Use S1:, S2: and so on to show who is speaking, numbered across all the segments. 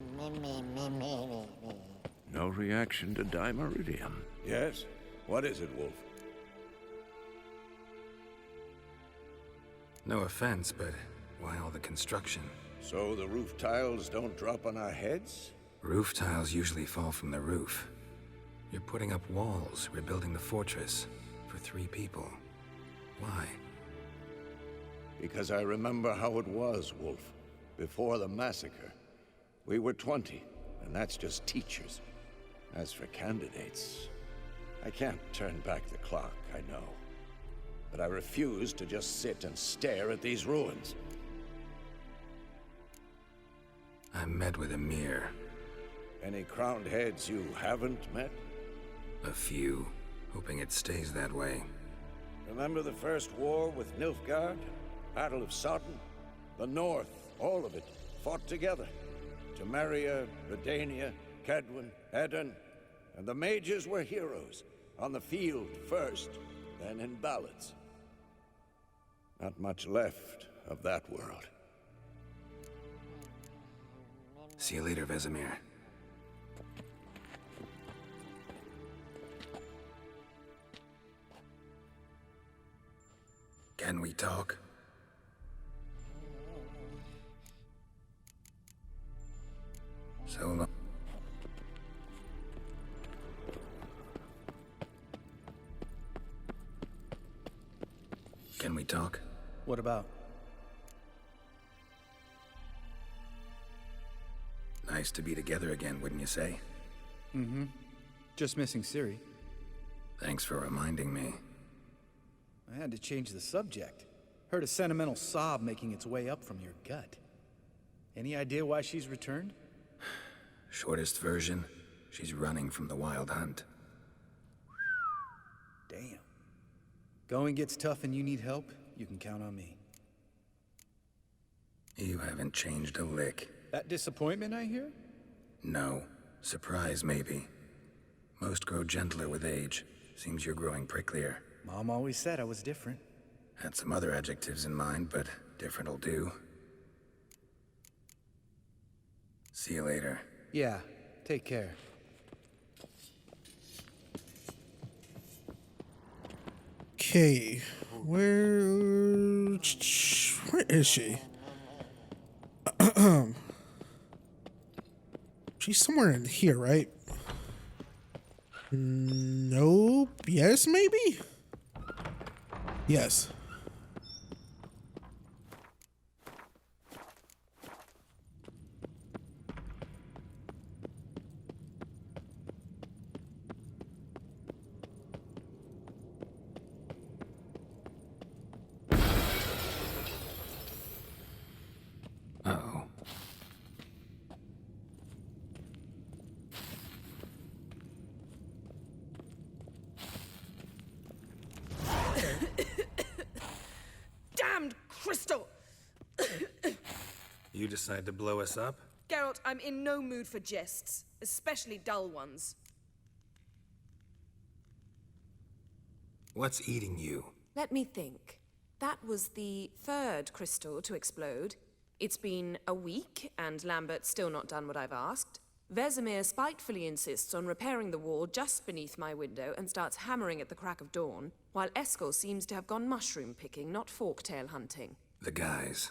S1: No reaction to dimeridium.
S2: Yes? What is it, Wolf?
S3: No offense, but why all the construction?
S2: So the roof tiles don't drop on our heads?
S3: Roof tiles usually fall from the roof. You're putting up walls, rebuilding the fortress, for 3 people. Why?
S2: Because I remember how it was, Wolf. Before the massacre. We were 20, and that's just teachers. As for candidates, I can't turn back the clock, I know. But I refuse to just sit and stare at these ruins.
S3: I met with Emir.
S2: Any crowned heads you haven't met?
S3: A few, hoping it stays that way.
S2: Remember the first war with Nilfgaard? Battle of Sodden? The North, all of it, fought together. Temeria, Redania, Kedwin, Edirn, and the mages were heroes. On the field first, then in ballads. Not much left of that world.
S3: See you later, Vesemir. Can we talk? So long. Can we talk?
S4: What about?
S3: Nice to be together again, wouldn't you say?
S4: Mm-hmm. Just missing Ciri.
S3: Thanks for reminding me.
S4: I had to change the subject. Heard a sentimental sob making its way up from your gut. Any idea why she's returned?
S3: Shortest version, she's running from the wild hunt.
S4: Damn. Going gets tough and you need help, you can count on me.
S3: You haven't changed a lick.
S4: That disappointment I hear?
S3: No. Surprise, maybe. Most grow gentler with age. Seems you're growing pricklier.
S4: Mom always said I was different.
S3: Had some other adjectives in mind, but different'll do. See you later.
S4: Yeah, take care.
S5: Okay, where is she? She's somewhere in here, right? Nope. Yes, maybe? Yes.
S3: Uh-oh.
S6: Damned crystal!
S3: You decide to blow us up?
S6: Geralt, I'm in no mood for jests, especially dull ones.
S3: What's eating you?
S6: Let me think. That was the 3rd crystal to explode. It's been a week, and Lambert's still not done what I've asked. Vesemir spitefully insists on repairing the wall just beneath my window and starts hammering at the crack of dawn, while Eskel seems to have gone mushroom picking, not forktail hunting.
S3: The guys.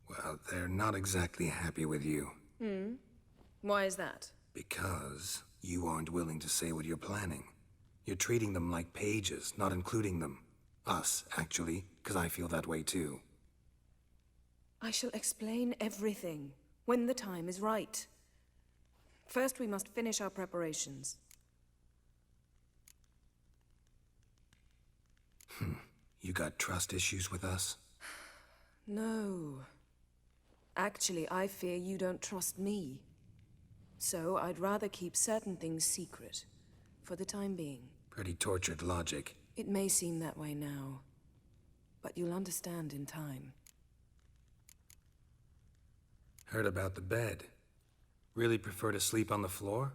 S3: Well, they're not exactly happy with you.
S6: Why is that?
S3: Because you aren't willing to say what you're planning. You're treating them like pages, not including them. Us, actually, because I feel that way too.
S6: I shall explain everything, when the time is right. First, we must finish our preparations.
S3: You got trust issues with us?
S6: No. Actually, I fear you don't trust me. So, I'd rather keep certain things secret, for the time being.
S3: Pretty tortured logic.
S6: It may seem that way now, but you'll understand in time.
S3: Heard about the bed. Really prefer to sleep on the floor?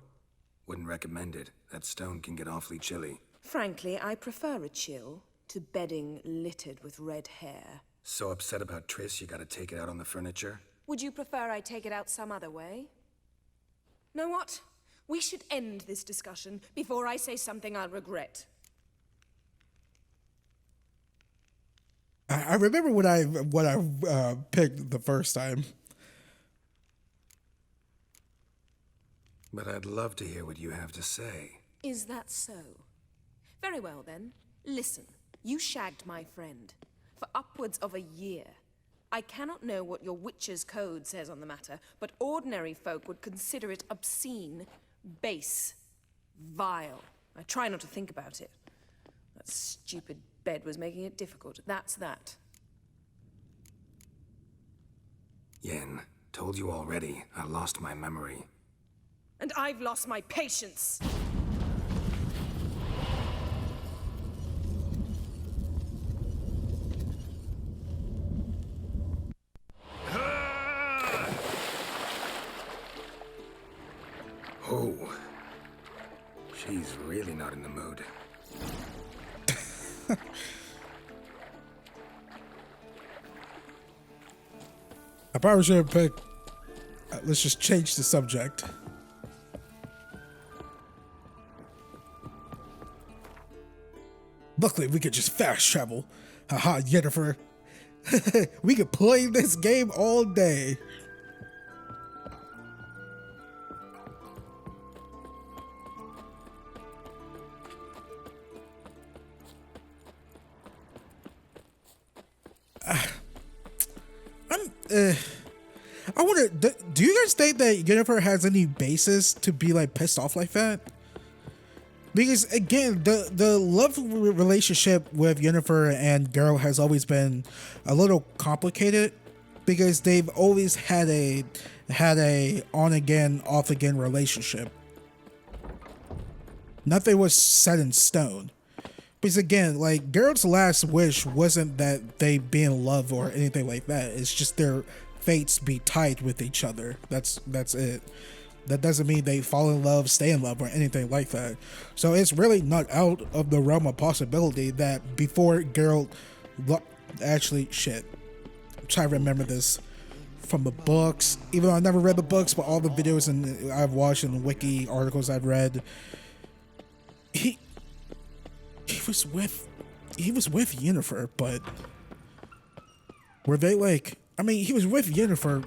S3: Wouldn't recommend it. That stone can get awfully chilly.
S6: Frankly, I prefer a chill to bedding littered with red hair.
S3: So upset about Triss you gotta take it out on the furniture?
S6: Would you prefer I take it out some other way? Know what? We should end this discussion before I say something I'll regret.
S5: I remember what I picked the first time.
S3: But I'd love to hear what you have to say.
S6: Is that so? Very well then. Listen, you shagged my friend for upwards of a year. I cannot know what your witch's code says on the matter, but ordinary folk would consider it obscene, base, vile. I try not to think about it. That stupid bed was making it difficult. That's that.
S3: Yen, told you already, I lost my memory.
S6: And I've lost my patience.
S3: Oh, she's really not in the mood.
S5: I probably should have picked. Let's just change the subject. Luckily, we could just fast travel. Haha, Jennifer. We could play this game all day. I wonder, do you guys think that Jennifer has any basis to be like pissed off like that? Because again, the love relationship with Jennifer and Geralt has always been a little complicated because they've always had a on again, off again relationship. Nothing was set in stone. Because again, like Geralt's last wish wasn't that they be in love or anything like that. It's just their fates be tied with each other. That's it. That doesn't mean they fall in love, stay in love, or anything like that. So it's really not out of the realm of possibility that before Geralt, actually, shit, I'm trying to remember this from the books. Even though I never read the books, but all the videos and I've watched and the wiki articles I've read, he was with Yennefer, but were they like? I mean, he was with Yennefer.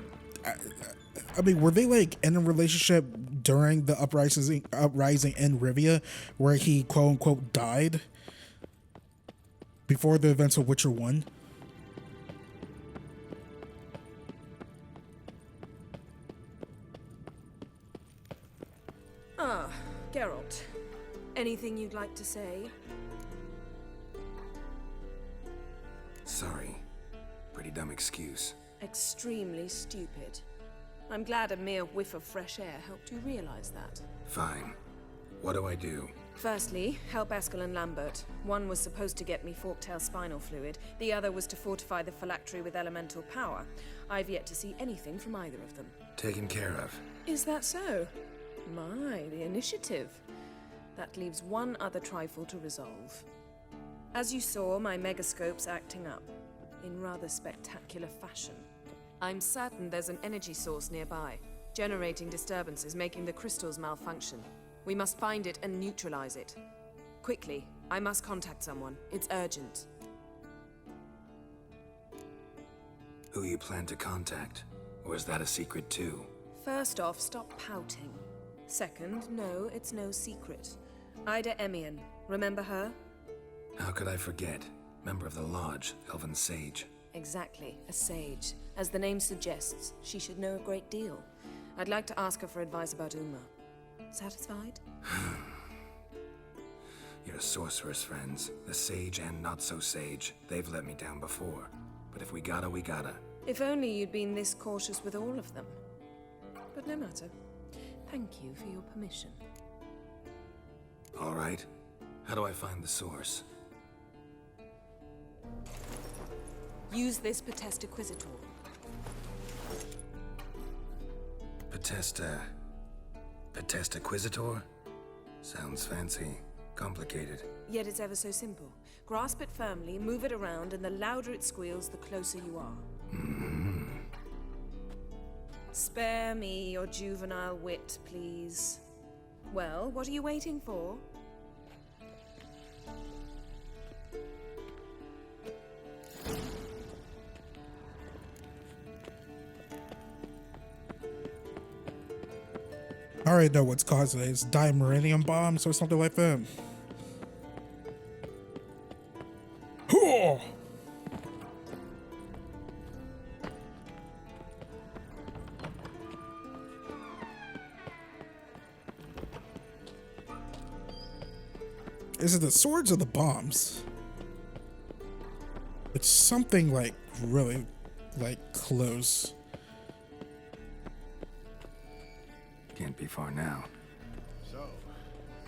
S5: I mean, were they like in a relationship during the uprising in Rivia, where he quote unquote died before the events of Witcher 1?
S6: Ah, Geralt. Anything you'd like to say?
S3: Sorry. Pretty dumb excuse.
S6: Extremely stupid. I'm glad a mere whiff of fresh air helped you realize that.
S3: Fine. What do I do?
S6: Firstly, help Eskel and Lambert. One was supposed to get me forktail spinal fluid, the other was to fortify the phylactery with elemental power. I've yet to see anything from either of them.
S3: Taken care of.
S6: Is that so? My, the initiative. That leaves one other trifle to resolve. As you saw, my megascope's acting up, in rather spectacular fashion. I'm certain there's an energy source nearby, generating disturbances, making the crystals malfunction. We must find it and neutralize it. Quickly, I must contact someone. It's urgent.
S3: Who you plan to contact? Or is that a secret too?
S6: First off, stop pouting. Second, no, it's no secret. Ida Emian, remember her?
S3: How could I forget? Member of the Lodge, Elven Sage.
S6: Exactly, a sage. As the name suggests, she should know a great deal. I'd like to ask her for advice about Uma. Satisfied?
S3: Your sorceress friends, the sage and not so sage, they've let me down before. But if we gotta, we gotta.
S6: If only you'd been this cautious with all of them. But no matter. Thank you for your permission.
S3: All right. How do I find the source?
S6: Use this Potesta Quisitor.
S3: Potesta Quisitor? Sounds fancy. Complicated.
S6: Yet it's ever so simple. Grasp it firmly, move it around, and the louder it squeals, the closer you are. Spare me your juvenile wit, please. Well, what are you waiting for?
S5: I already know what's causing it. It's dimeridium bombs or something like that. Hoo! Is it the swords or the bombs? It's something like really like close.
S3: Can't be far now.
S2: So,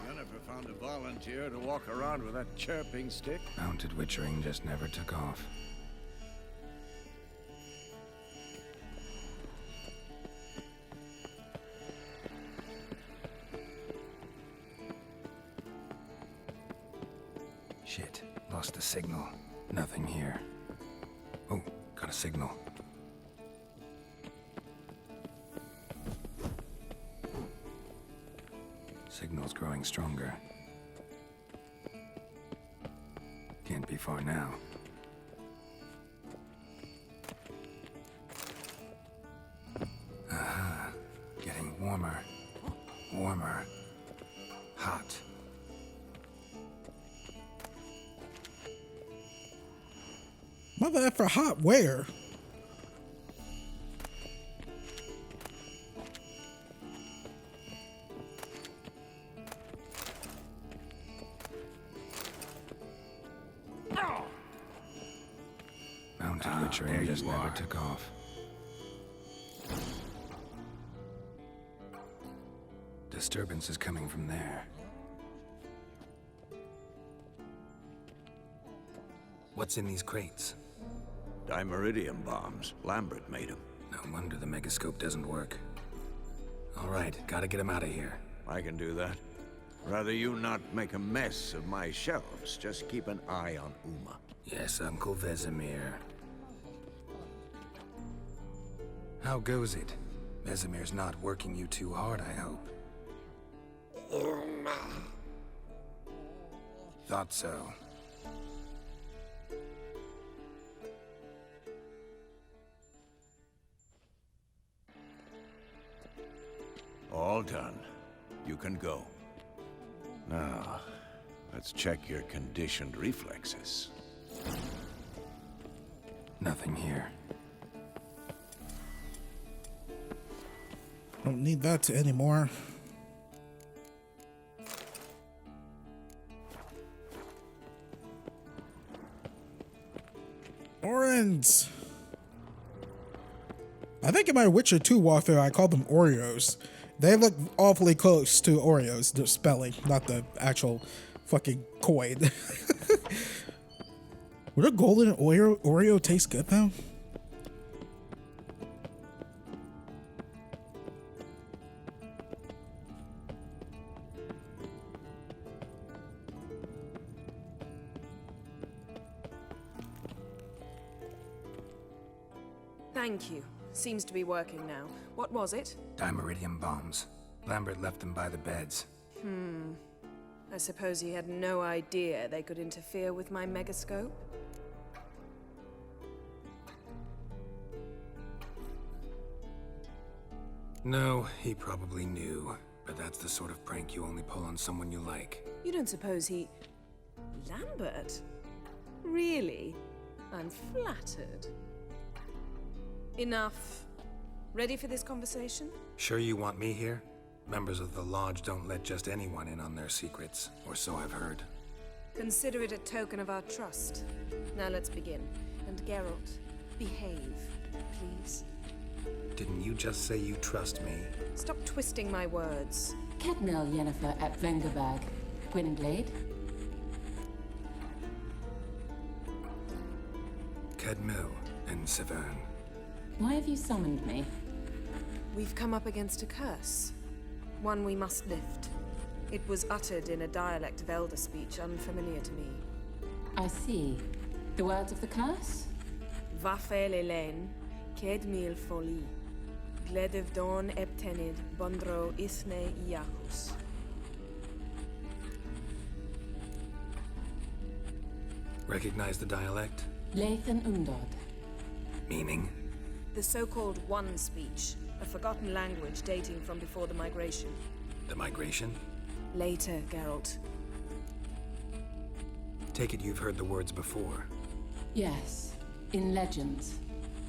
S2: Yennefer found a volunteer to walk around with that chirping stick?
S3: Mounted witchering just never took off. Shit, lost the signal. Nothing here. Oh, got a signal. Signal's growing stronger. Can't be far now. Aha. Getting warmer. Warmer. Hot.
S5: Mother effer hot where?
S3: Mounted witchering just never took off. Disturbance is coming from there. What's in these crates?
S2: Dimeridium bombs. Lambert made them.
S3: No wonder the megascope doesn't work. All right, gotta get him out of here.
S2: I can do that. Rather you not make a mess of my shelves. Just keep an eye on Uma.
S3: Yes, Uncle Vesemir. How goes it? Vesemir's not working you too hard, I hope. Thought so.
S2: All done. You can go. Now, let's check your conditioned reflexes.
S3: Nothing here.
S5: Don't need that anymore. Orange. I think in my Witcher 2 walkthrough, I called them Oreos. They look awfully close to Oreos, the spelling, not the actual fucking coin. Would a golden Oreo taste good though?
S6: Thank you. Seems to be working now. What was it?
S3: Dimeridium bombs. Lambert left them by the beds.
S6: I suppose he had no idea they could interfere with my megascope?
S3: No, he probably knew. But that's the sort of prank you only pull on someone you like.
S6: You don't suppose he... Lambert? Really? I'm flattered. Enough. Ready for this conversation?
S3: Sure you want me here? Members of the Lodge don't let just anyone in on their secrets, or so I've heard.
S6: Consider it a token of our trust. Now let's begin. And Geralt, behave, please.
S3: Didn't you just say you trust me?
S6: Stop twisting my words.
S7: Kedmel Yennefer at Vengerberg. Gwynblade.
S3: Kedmil and Severn.
S7: Why have you summoned me?
S6: We've come up against a curse. One we must lift. It was uttered in a dialect of Elder speech unfamiliar to me.
S7: I see. The words of the curse?
S6: Vafel Hélène, Kedmil Folie. Gledev don eptenid bondro ithne iacus.
S3: Recognize the dialect?
S7: Lathan Undod.
S3: Meaning?
S6: The so-called One speech, a forgotten language dating from before the migration.
S3: The migration?
S6: Later, Geralt.
S3: Take it you've heard the words before.
S7: Yes, in legends.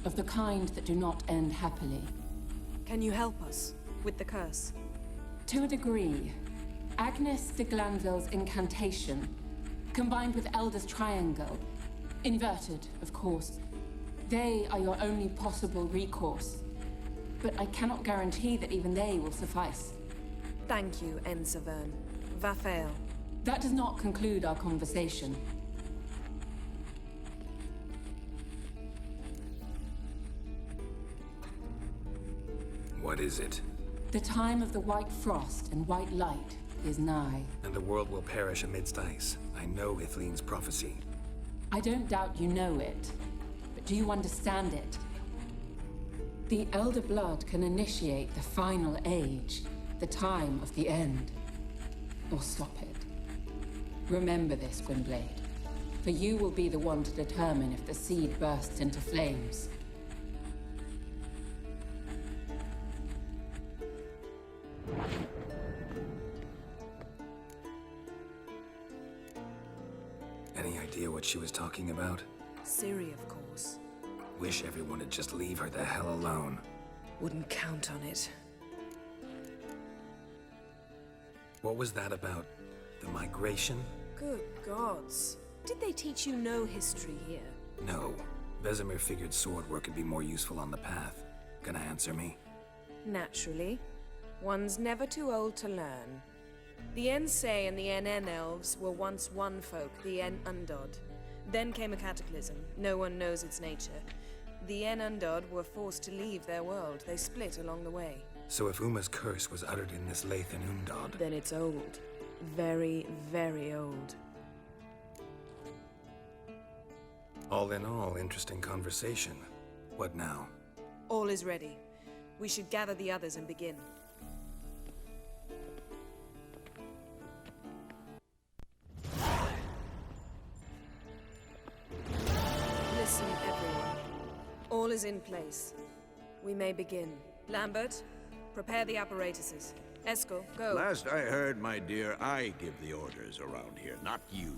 S7: Of the kind that do not end happily.
S6: Can you help us with the curse?
S7: To a degree, Agnes de Glanville's incantation, combined with Elder's triangle, inverted, of course. They are your only possible recourse. But I cannot guarantee that even they will suffice.
S6: Thank you, Ensavern. Vafael.
S7: That does not conclude our conversation.
S3: What is it?
S7: The time of the white frost and white light is nigh.
S3: And the world will perish amidst ice. I know Ithleen's prophecy.
S7: I don't doubt you know it, but do you understand it? The Elder Blood can initiate the final age, the time of the end, or stop it. Remember this, Gwynblade, for you will be the one to determine if the seed bursts into flames.
S3: Any idea what she was talking about?
S6: Ciri, of course.
S3: Wish everyone would just leave her the hell alone.
S6: Wouldn't count on it.
S3: What was that about? The migration?
S6: Good gods. Did they teach you no history here?
S3: No. Vesemir figured sword work would be more useful on the path. Gonna answer me?
S6: Naturally. One's never too old to learn. The Ensei and the NN elves were once one folk, the En Undod. Then came a cataclysm. No one knows its nature. The En Undod were forced to leave their world. They split along the way.
S3: So if Uma's curse was uttered in this Lathan Undod...
S6: Then it's old. Very, very old.
S3: All in all, interesting conversation. What now?
S6: All is ready. We should gather the others and begin. Listen, everyone. All is in place. We may begin. Lambert, prepare the apparatuses. Eskel, go.
S2: Last I heard, my dear, I give the orders around here, not you.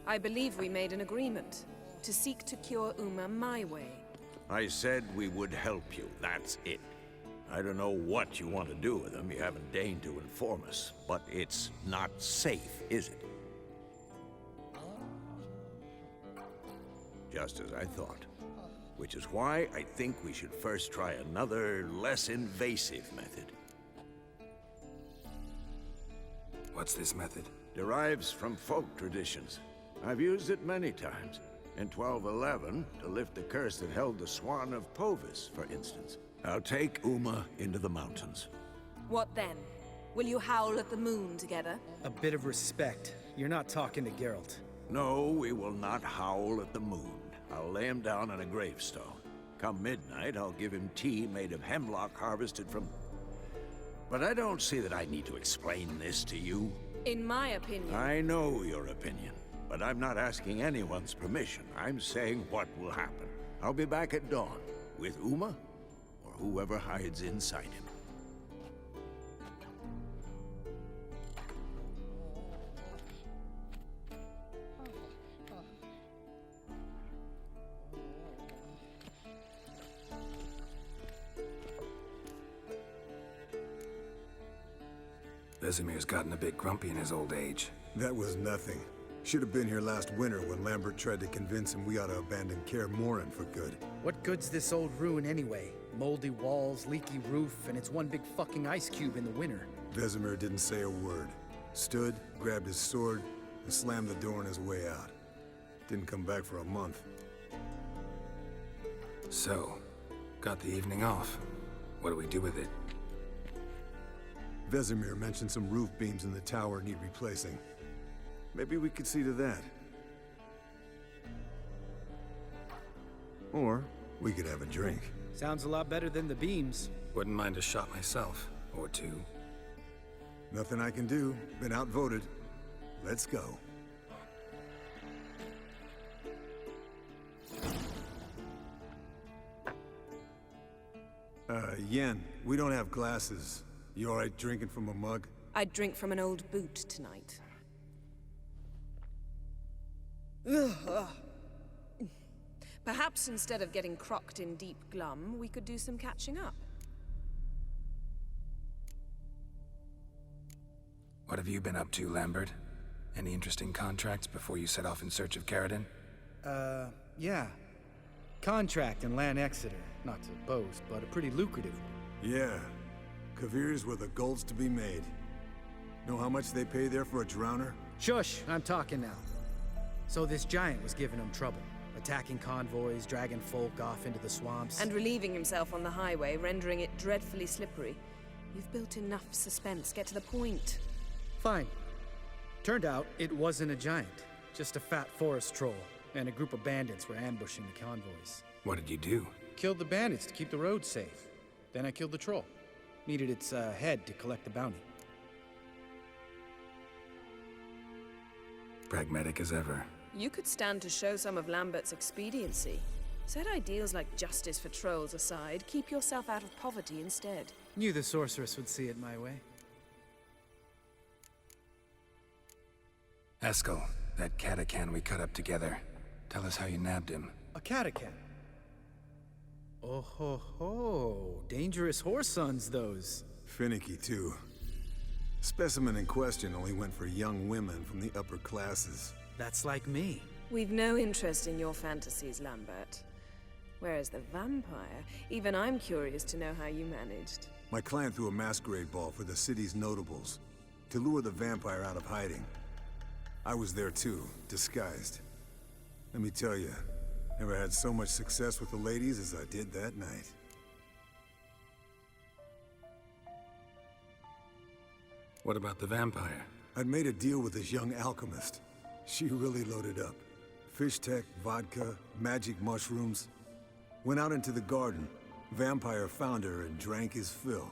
S6: I believe we made an agreement to seek to cure Uma my way.
S2: I said we would help you, that's it. I don't know what you want to do with them, you haven't deigned to inform us, but it's not safe, is it? Just as I thought. Which is why I think we should first try another, less invasive method.
S3: What's this method?
S2: Derives from folk traditions. I've used it many times. In 1211, to lift the curse that held the Swan of Povis, for instance. I'll take Uma into the mountains.
S6: What then? Will you howl at the moon together?
S4: A bit of respect. You're not talking to Geralt.
S2: No, we will not howl at the moon. I'll lay him down on a gravestone. Come midnight, I'll give him tea made of hemlock harvested from... But I don't see that I need to explain this to you.
S6: In my opinion...
S2: I know your opinion, but I'm not asking anyone's permission. I'm saying what will happen. I'll be back at dawn, with Uma, or whoever hides inside him.
S3: Vesemir's gotten a bit grumpy in his old age.
S8: That was nothing. Should have been here last winter when Lambert tried to convince him we ought to abandon Kaer Morhen for good.
S4: What good's this old ruin anyway? Moldy walls, leaky roof, and it's one big fucking ice cube in the winter.
S8: Vesemir didn't say a word. Stood, grabbed his sword, and slammed the door on his way out. Didn't come back for a month.
S3: So, got the evening off. What do we do with it?
S8: Vesemir mentioned some roof beams in the tower need replacing. Maybe we could see to that. Or we could have a drink.
S4: Sounds a lot better than the beams.
S3: Wouldn't mind a shot myself, or two.
S8: Nothing I can do. Been outvoted. Let's go. Yen, we don't have glasses. You alright drinking from a mug?
S6: I'd drink from an old boot tonight. Perhaps instead of getting crocked in deep glum, we could do some catching up.
S3: What have you been up to, Lambert? Any interesting contracts before you set off in search of Carradine?
S4: Yeah. Contract in Lan Exeter. Not to boast, but a pretty lucrative one.
S8: Yeah. Kavir's where the gold's to be made. Know how much they pay there for a drowner?
S4: Shush, I'm talking now. So this giant was giving him trouble. Attacking convoys, dragging folk off into the swamps.
S6: And relieving himself on the highway, rendering it dreadfully slippery. You've built enough suspense. Get to the point.
S4: Fine. Turned out it wasn't a giant. Just a fat forest troll. And a group of bandits were ambushing the convoys.
S3: What did you do?
S4: Killed the bandits to keep the road safe. Then I killed the troll. Needed its head to collect the bounty.
S3: Pragmatic as ever.
S6: You could stand to show some of Lambert's expediency. Set ideals like justice for trolls aside, keep yourself out of poverty instead.
S4: Knew the sorceress would see it my way.
S3: Eskel, that catacan we cut up together. Tell us how you nabbed him.
S4: A catacan. Oh ho ho. Dangerous horse sons, those.
S8: Finicky, too. Specimen in question only went for young women from the upper classes.
S4: That's like me.
S6: We've no interest in your fantasies, Lambert. Whereas the vampire, even I'm curious to know how you managed.
S8: My client threw a masquerade ball for the city's notables to lure the vampire out of hiding. I was there too, disguised. Let me tell you, never had so much success with the ladies as I did that night.
S3: What about the vampire?
S8: I'd made a deal with this young alchemist. She really loaded up. Fish tech, vodka, magic mushrooms. Went out into the garden. Vampire found her and drank his fill.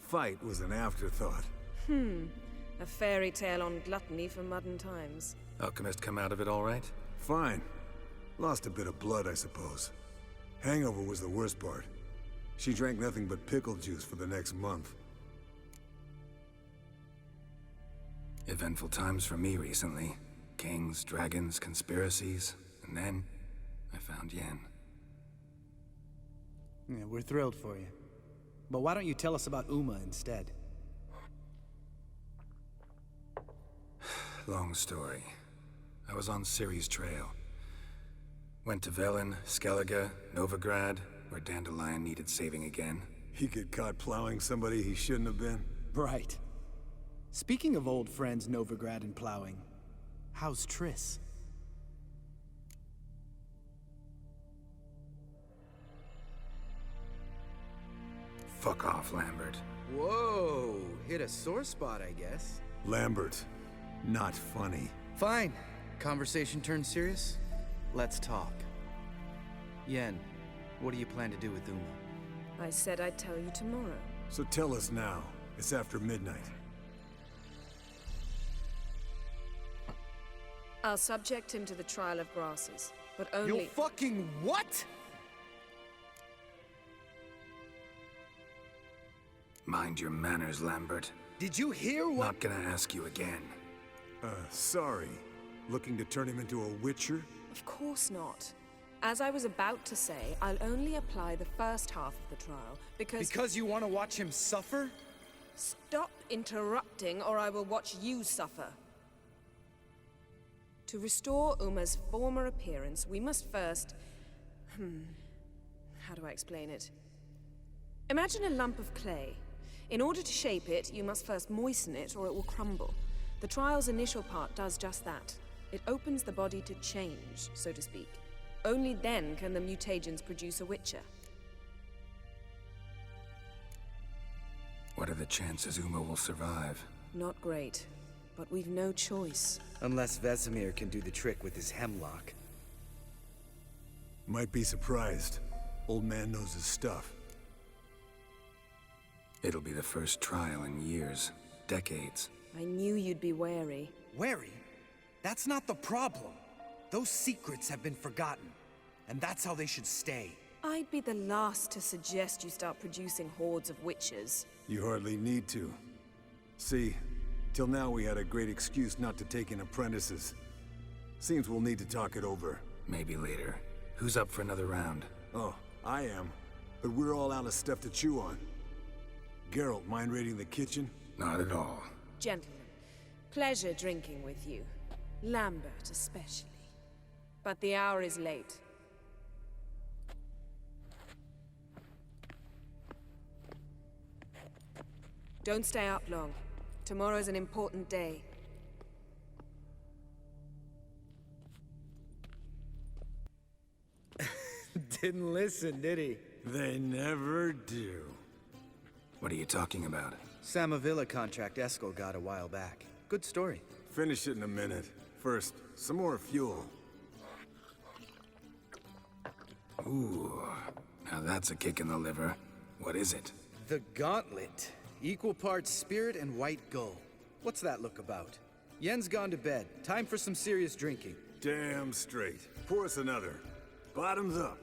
S8: Fight was an afterthought.
S6: A fairy tale on gluttony for modern times.
S3: Alchemist come out of it all right?
S8: Fine. Lost a bit of blood, I suppose. Hangover was the worst part. She drank nothing but pickle juice for the next month.
S3: Eventful times for me recently. Kings, dragons, conspiracies. And then, I found Yen.
S4: Yeah, we're thrilled for you. But why don't you tell us about Uma instead?
S3: Long story. I was on Ciri's trail. Went to Velen, Skellige, Novigrad, where Dandelion needed saving again.
S8: He get caught plowing somebody he shouldn't have been.
S4: Right. Speaking of old friends Novigrad and plowing, how's Triss?
S3: Fuck off, Lambert.
S4: Whoa, hit a sore spot, I guess.
S8: Lambert, not funny.
S4: Fine. Conversation turned serious? Let's talk. Yen, what do you plan to do with Uma?
S6: I said I'd tell you tomorrow.
S8: So tell us now. It's after midnight.
S6: I'll subject him to the trial of grasses, but only—
S4: You fucking what?
S3: Mind your manners, Lambert.
S4: Did you hear what—
S3: Not gonna ask you again.
S8: Sorry. Looking to turn him into a witcher?
S6: Of course not. As I was about to say, I'll only apply the first half of the trial, because—
S4: Because you want to watch him suffer?
S6: Stop interrupting, or I will watch you suffer. To restore Uma's former appearance, we must first— how do I explain it? Imagine a lump of clay. In order to shape it, you must first moisten it, or it will crumble. The trial's initial part does just that. It opens the body to change, so to speak. Only then can the mutagens produce a witcher.
S3: What are the chances Uma will survive?
S6: Not great, but we've no choice.
S4: Unless Vesemir can do the trick with his hemlock.
S8: Might be surprised. Old man knows his stuff.
S3: It'll be the first trial in years, decades.
S6: I knew you'd be wary.
S9: Wary? That's not the problem. Those secrets have been forgotten, and that's how they should stay.
S6: I'd be the last to suggest you start producing hordes of witches.
S8: You hardly need to. See, till now we had a great excuse not to take in apprentices. Seems we'll need to talk it over.
S3: Maybe later. Who's up for another round?
S8: Oh, I am. But we're all out of stuff to chew on. Geralt, mind raiding the kitchen?
S3: Not at all.
S6: Gentlemen, pleasure drinking with you. Lambert especially. But the hour is late. Don't stay up long. Tomorrow's an important day.
S4: Didn't listen, did he?
S8: They never do.
S3: What are you talking about?
S4: Samavilla contract Eskel got a while back. Good story.
S8: Finish it in a minute. First, some more fuel.
S3: Ooh, now that's a kick in the liver. What is it?
S4: The Gauntlet. Equal parts spirit and white gull. What's that look about? Yen's gone to bed. Time for some serious drinking.
S8: Damn straight. Pour us another. Bottoms up.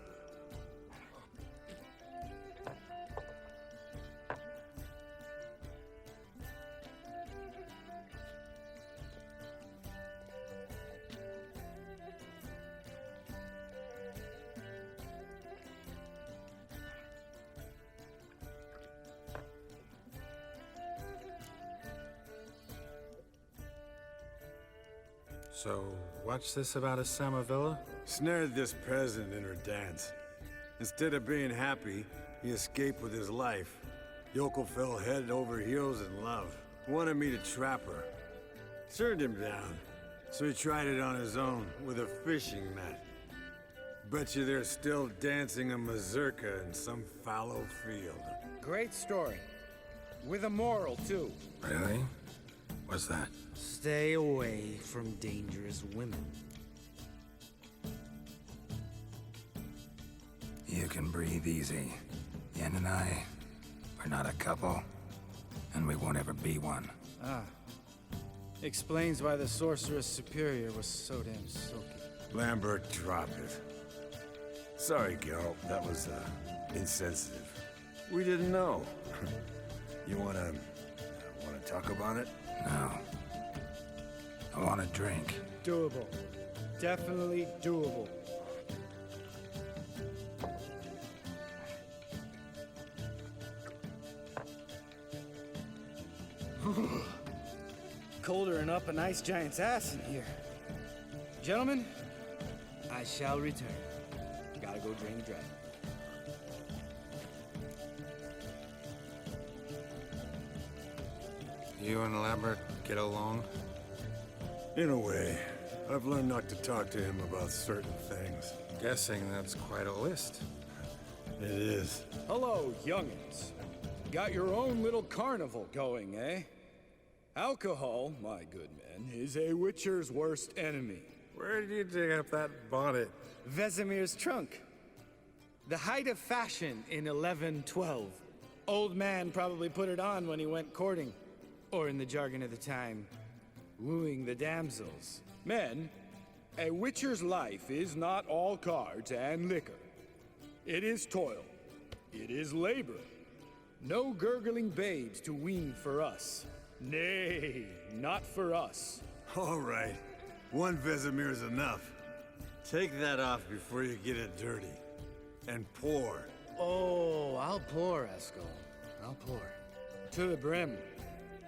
S10: So, what's this about a Samavilla?
S8: Snared this peasant in her dance. Instead of being happy, he escaped with his life. Yokel fell head over heels in love. Wanted me to trap her. Turned him down. So he tried it on his own with a fishing net. Bet you they're still dancing a mazurka in some fallow field.
S9: Great story. With a moral, too.
S3: Really? What's that?
S9: Stay away from dangerous women.
S3: You can breathe easy. Yen and I, we're not a couple, and we won't ever be one.
S4: Ah. Explains why the Sorceress Superior was so damn silky.
S8: Lambert, drop it. Sorry, Geralt, that was, insensitive. We didn't know. You wanna talk about it?
S3: No. I want a drink.
S4: Doable. Definitely doable. Colder and up an ice giant's ass in here. Gentlemen, I shall return. Gotta go drain the dragon.
S10: You and Lambert get along?
S8: In a way. I've learned not to talk to him about certain things.
S10: Guessing that's quite a list.
S8: It is.
S4: Hello, youngins. Got your own little carnival going, eh? Alcohol, my good men, is a witcher's worst enemy.
S10: Where did you dig up that bonnet?
S4: Vesemir's trunk. The height of fashion in 1112. Old man probably put it on when he went courting. Or in the jargon of the time, wooing the damsels. Men, a witcher's life is not all cards and liquor. It is toil. It is labor. No gurgling babes to wean for us. Nay, not for us.
S8: All right. One Vesemir's enough. Take that off before you get it dirty. And pour.
S4: Oh, I'll pour, Eskel. I'll pour. To the brim.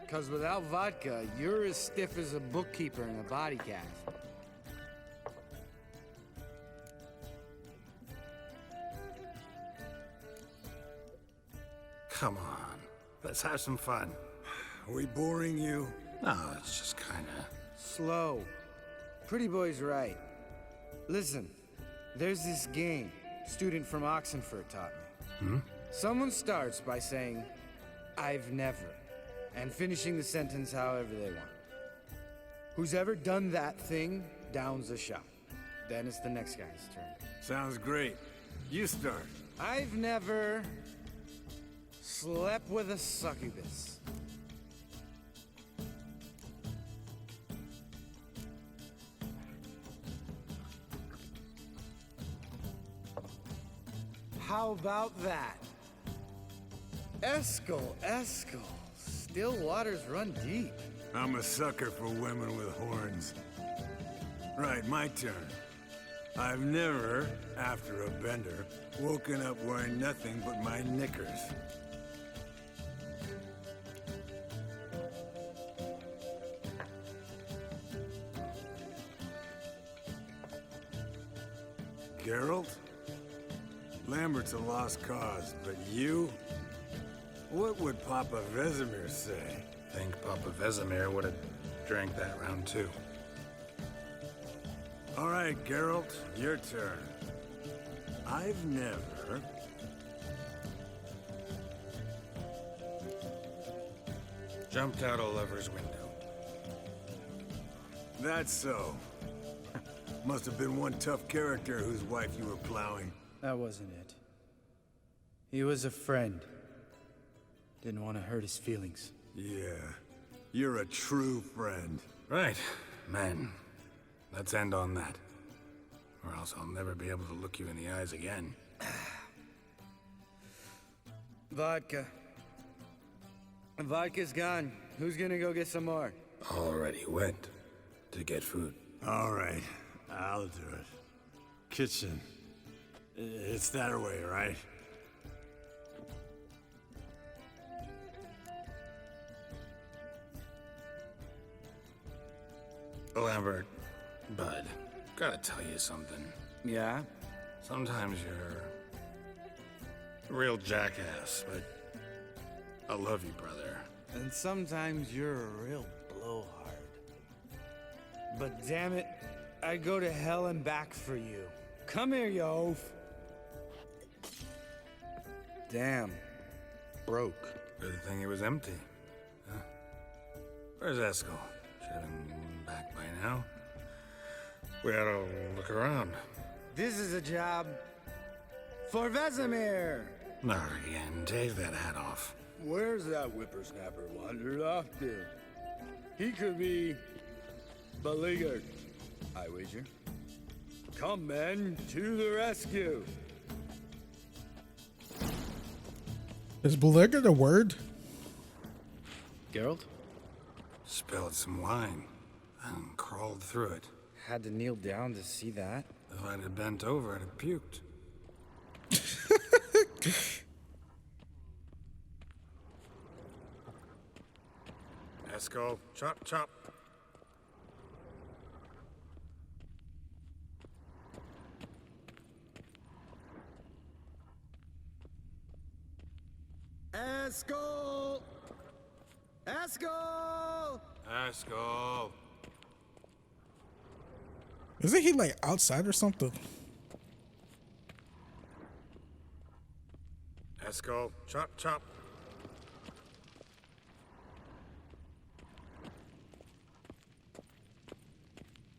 S4: 'Cause without vodka, you're as stiff as a bookkeeper in a body cast.
S10: Come on, let's have some fun.
S8: Are we boring you?
S10: No, it's just kinda...
S4: Slow. Pretty boy's right. Listen, there's this game student from Oxenford taught me. Someone starts by saying, I've never, and finishing the sentence however they want. Who's ever done that thing downs a shot. Then it's the next guy's turn.
S8: Sounds great. You start.
S4: I've never slept with a succubus. How about that? Eskel. Still waters run deep.
S8: I'm a sucker for women with horns. Right, my turn. I've never, after a bender, woken up wearing nothing but my knickers. Geralt? Lambert's a lost cause, but you? What would Papa Vesemir say?
S10: Think Papa Vesemir would have drank that round too.
S8: All right, Geralt, your turn. I've never...
S10: Jumped out a lover's window.
S8: That's so. Must have been one tough character whose wife you were plowing.
S4: That wasn't it. He was a friend. Didn't want to hurt his feelings.
S8: Yeah, you're a true friend.
S10: Right, man. Let's end on that. Or else I'll never be able to look you in the eyes again.
S4: Vodka. Vodka's gone. Who's gonna go get some more?
S10: Already went to get food.
S8: All right, I'll do it. Kitchen. It's that way, right?
S10: Lambert, bud, gotta tell you something.
S4: Yeah?
S10: Sometimes you're a real jackass, but I love you, brother.
S4: And sometimes you're a real blowhard. But damn it, I'd go to hell and back for you. Come here, you oaf. Damn. Broke.
S10: Good thing it was empty. Huh? Where's Eskel? Should have been back by now. We ought to look around.
S4: This is a job for Vesemir.
S10: Not again. Take that hat off.
S4: Where's that whippersnapper wandered off to? He could be beleaguered, I wager. Come, men, to the rescue.
S5: Is beleaguered a word?
S4: Geralt?
S10: Spilled some wine and crawled through it.
S4: Had to kneel down to see that.
S10: If I'd have bent over, I'd have puked. Eskel, chop, chop.
S4: Eskel! Eskel!
S10: Eskel.
S5: Isn't he like outside or something?
S10: Eskel, chop, chop.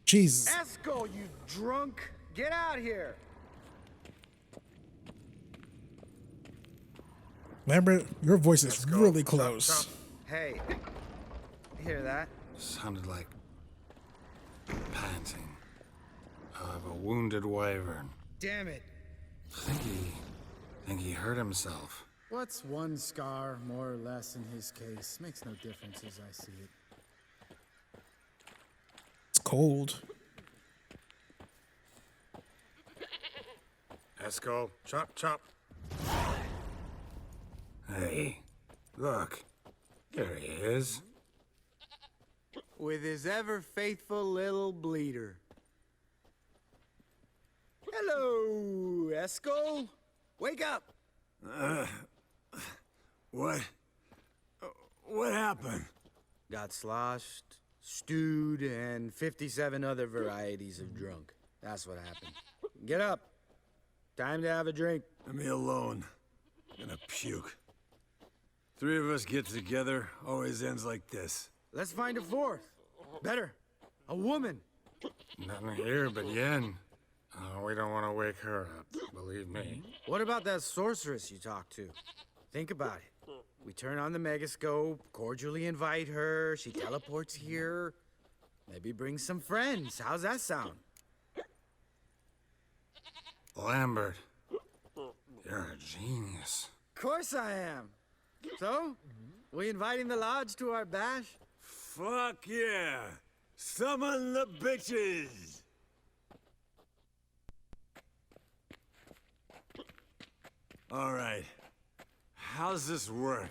S5: Jesus.
S4: Eskel, you drunk! Get out here!
S5: Lambert, your voice is
S10: Eskel,
S5: really
S10: chop,
S5: close.
S10: chop.
S4: Hey, hear that?
S10: Sounded like panting of a wounded wyvern.
S4: Damn it.
S10: Think he hurt himself.
S11: What's one scar, more or less, in his case? Makes no difference as I see it.
S5: It's cold.
S10: Eskel, chop, chop. Hey, look. There he is.
S4: With his ever faithful little bleeder. Hello, Eskel. Wake up.
S8: What? What happened?
S4: Got sloshed, stewed, and 57 other varieties of drunk. That's what happened. Get up. Time to have a drink.
S8: Let me alone. I'm gonna puke. Three of us get together, always ends like this.
S4: Let's find a fourth. Better. A woman.
S10: Nothing here but Yen. We don't want to wake her up, believe me.
S11: What about that sorceress you talked to? Think about it. We turn on the megascope, cordially invite her, she teleports here. Maybe bring some friends. How's that sound?
S10: Lambert, you're a genius.
S11: Of course I am. So, we inviting the lodge to our bash?
S8: Fuck yeah! Summon the bitches! All right. How's this work?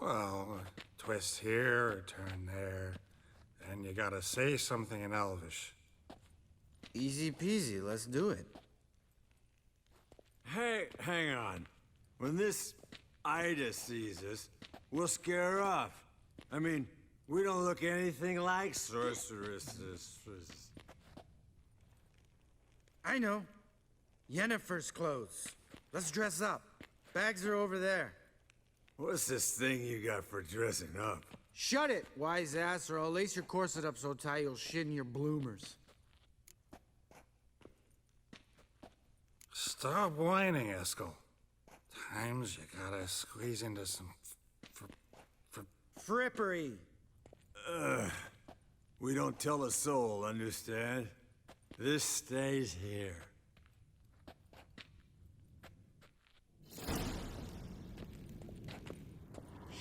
S10: Well, twist here or turn there, and you gotta say something in Elvish.
S11: Easy peasy, let's do it.
S8: Hey, hang on. When this Ida sees us, we'll scare her off. I mean, we don't look anything like sorceresses.
S11: I know. Yennefer's clothes. Let's dress up. Bags are over there.
S8: What's this thing you got for dressing up?
S11: Shut it, wise ass, or I'll lace your corset up so tight you'll shit in your bloomers.
S10: Stop whining, Eskel. Times you gotta squeeze into some
S11: Frippery.
S8: We don't tell a soul, understand? This stays here.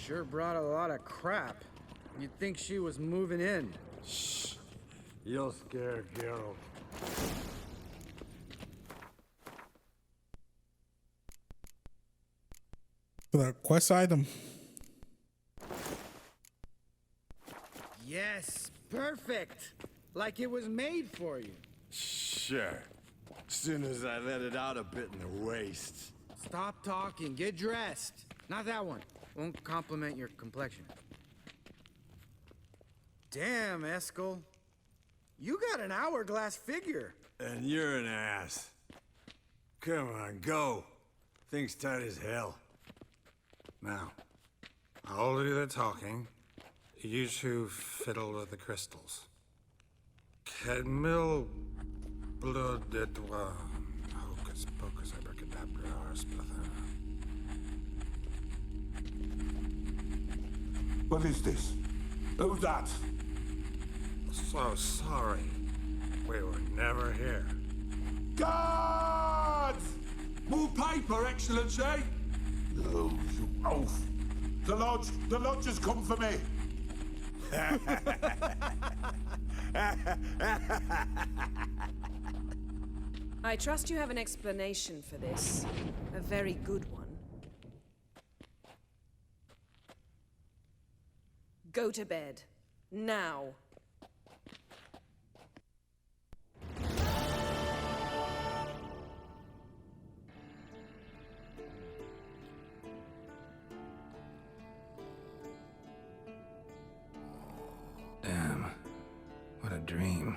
S11: Sure brought a lot of crap. You'd think she was moving in.
S8: Shh. You'll scare Geralt.
S5: For the quest item.
S11: Yes, perfect. Like it was made for you.
S8: Sure. Soon as I let it out a bit in the waist.
S11: Stop talking, get dressed. Not that one. Won't compliment your complexion. Damn, Eskel. You got an hourglass figure.
S8: And you're an ass. Come on, go. Thing's tight as hell.
S10: Now, I'll do the talking. You two fiddle with the crystals. Cadmil blood de doigt. Hocus pocus abracadabra splather.
S12: What is this? Who's that?
S10: So sorry. We were never here.
S12: Guards! More paper, Excellency! No, you oaf! The lodge has come for me!
S6: I trust you have an explanation for this. A very good one. Go to bed. Now.
S3: Damn. What a dream.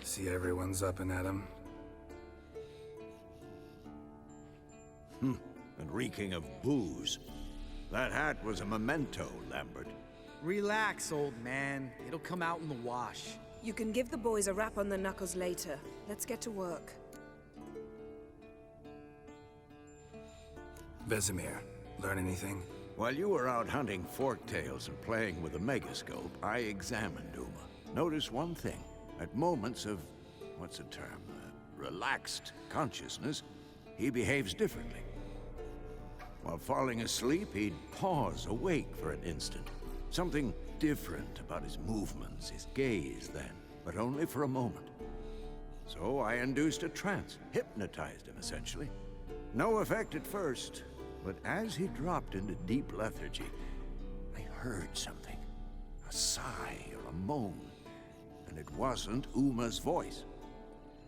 S10: See everyone's up and at 'em.
S2: And reeking of booze. That hat was a memento, Lambert.
S11: Relax, old man. It'll come out in the wash.
S6: You can give the boys a rap on the knuckles later. Let's get to work.
S3: Vesemir, learn anything?
S2: While you were out hunting forktails and playing with a megascope, I examined Uma. Notice one thing. At moments of, what's the term, relaxed consciousness, he behaves differently. While falling asleep, he'd pause, awake for an instant. Something different about his movements, his gaze then, but only for a moment. So I induced a trance, hypnotized him essentially. No effect at first, but as he dropped into deep lethargy, I heard something. A sigh or a moan. And it wasn't Uma's voice.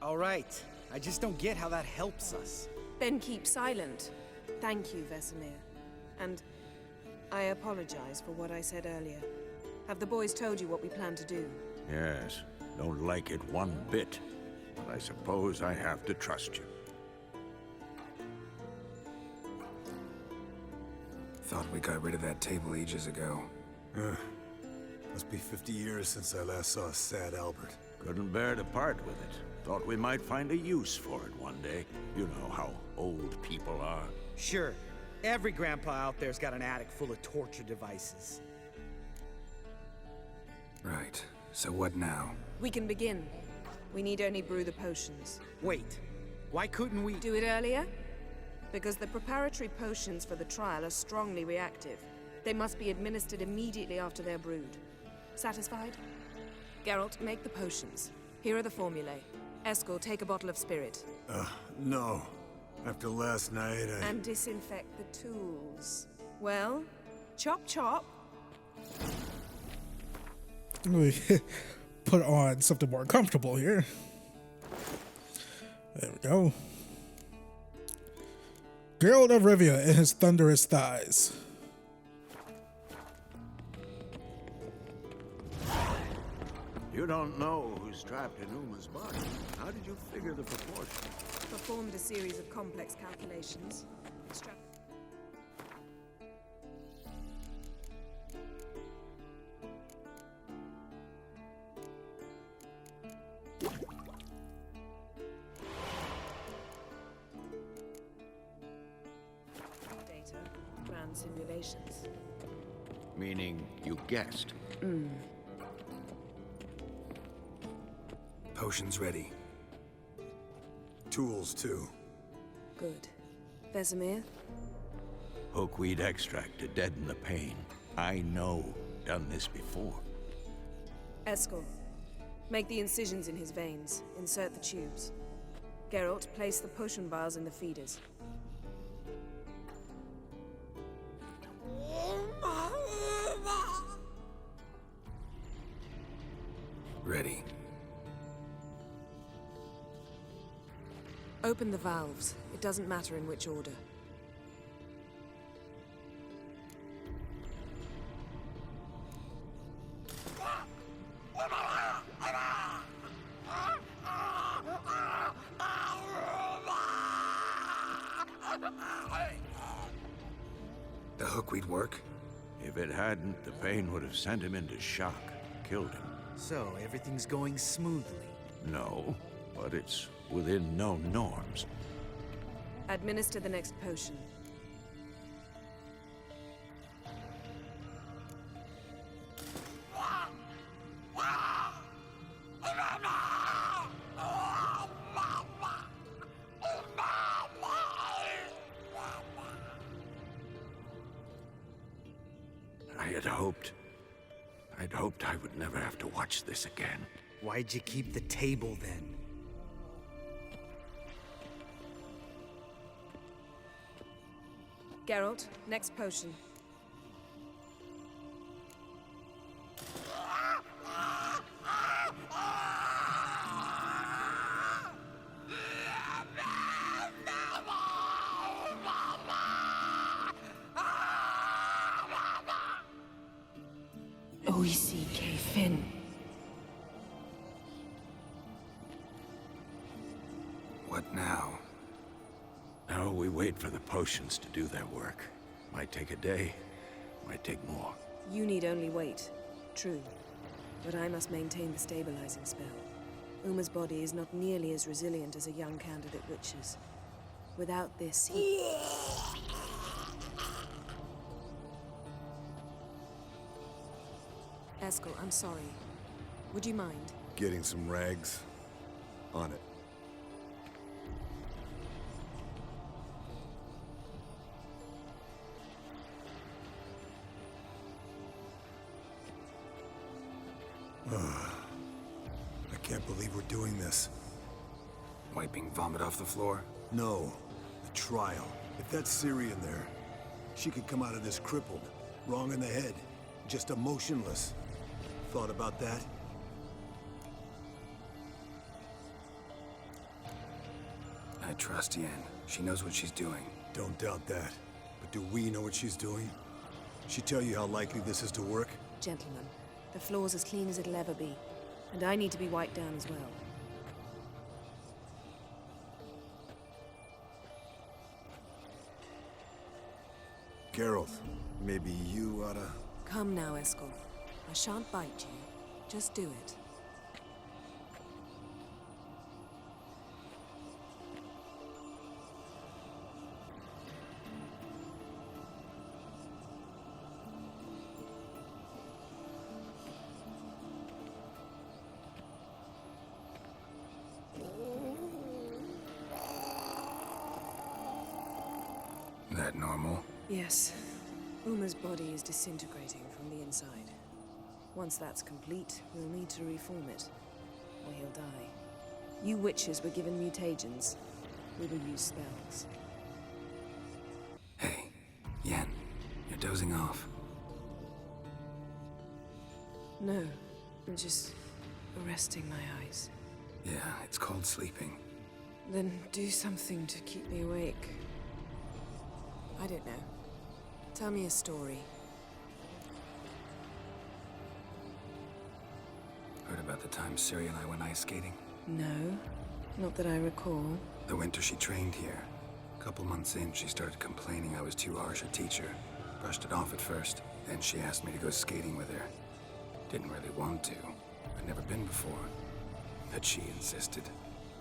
S11: All right. I just don't get how that helps us.
S6: Then keep silent. Thank you, Vesemir. And I apologize for what I said earlier. Have the boys told you what we plan to do?
S1: Yes, don't like it one bit. But I suppose I have to trust you.
S3: Thought we got rid of that table ages ago.
S8: Must be 50 years since I last saw sad Albert.
S1: Couldn't bear to part with it. Thought we might find a use for it one day. You know how old people are.
S11: Sure. Every grandpa out there's got an attic full of torture devices.
S3: Right. So what now?
S6: We can begin. We need only brew the potions.
S11: Wait. Why couldn't we...
S6: Do it earlier? Because the preparatory potions for the trial are strongly reactive. They must be administered immediately after they're brewed. Satisfied? Geralt, make the potions. Here are the formulae. Eskel, take a bottle of spirit.
S8: No. After last night,
S6: And disinfect the tools. Well, chop chop.
S5: Let me put on something more comfortable here. There we go. Geralt of Rivia and his thunderous thighs.
S1: You don't know who's trapped in Uma's body. How did you figure the proportion?
S6: Performed a series of complex calculations. Data, grand simulations.
S1: Meaning you guessed.
S3: Potions ready.
S8: tools too.
S6: Good. Vesemir?
S1: Hookweed extract to deaden the pain. I know. Done this before.
S6: Eskel, make the incisions in his veins. Insert the tubes. Geralt, place the potion vials in the feeders.
S3: Ready.
S6: Open the valves. It doesn't matter in which order.
S3: The hookweed work?
S1: If it hadn't, the pain would have sent him into shock, killed him.
S11: So, everything's going smoothly?
S1: No, but it's within known norms.
S6: Administer the next potion.
S1: I'd hoped I would never have to watch this again.
S11: Why'd you keep the table then?
S6: Geralt, next potion. Fin.
S3: What now?
S1: Now we wait for the potions to do their work. Might take a day, might take more.
S6: You need only wait. True. But I must maintain the stabilizing spell. Uma's body is not nearly as resilient as a young candidate witch's. Without this, he... Eskel, I'm sorry. Would you mind?
S8: Getting some rags. On it. I can't believe we're doing this.
S3: Wiping vomit off the floor?
S8: No. The trial. If that's Syrian there, she could come out of this crippled, wrong in the head, just emotionless. Thought about that?
S3: I trust Yen. She knows what she's doing.
S8: Don't doubt that. But Do we know what she's doing? She tell you how likely this is to work?
S6: Gentlemen, the floor's as clean as it'll ever be. And I need to be wiped down as well.
S8: Geralt, maybe you oughta...
S6: Come now, Eskel. I shan't bite you. Just do it.
S3: That normal?
S6: Yes. Uma's body is disintegrating from the inside. Once that's complete, we'll need to reform it, or he'll die. You witches were given mutagens. We will use spells.
S3: Hey, Yen, you're dozing off.
S6: No, I'm just resting my eyes.
S3: Yeah, it's called sleeping.
S6: Then do something to keep me awake. I don't know. Tell me a story.
S3: Heard about the time Ciri and I went ice skating?
S6: No, not that I recall.
S3: The winter she trained here. A couple months in, she started complaining I was too harsh a teacher. Brushed it off at first. Then she asked me to go skating with her. Didn't really want to. I'd never been before. But she insisted.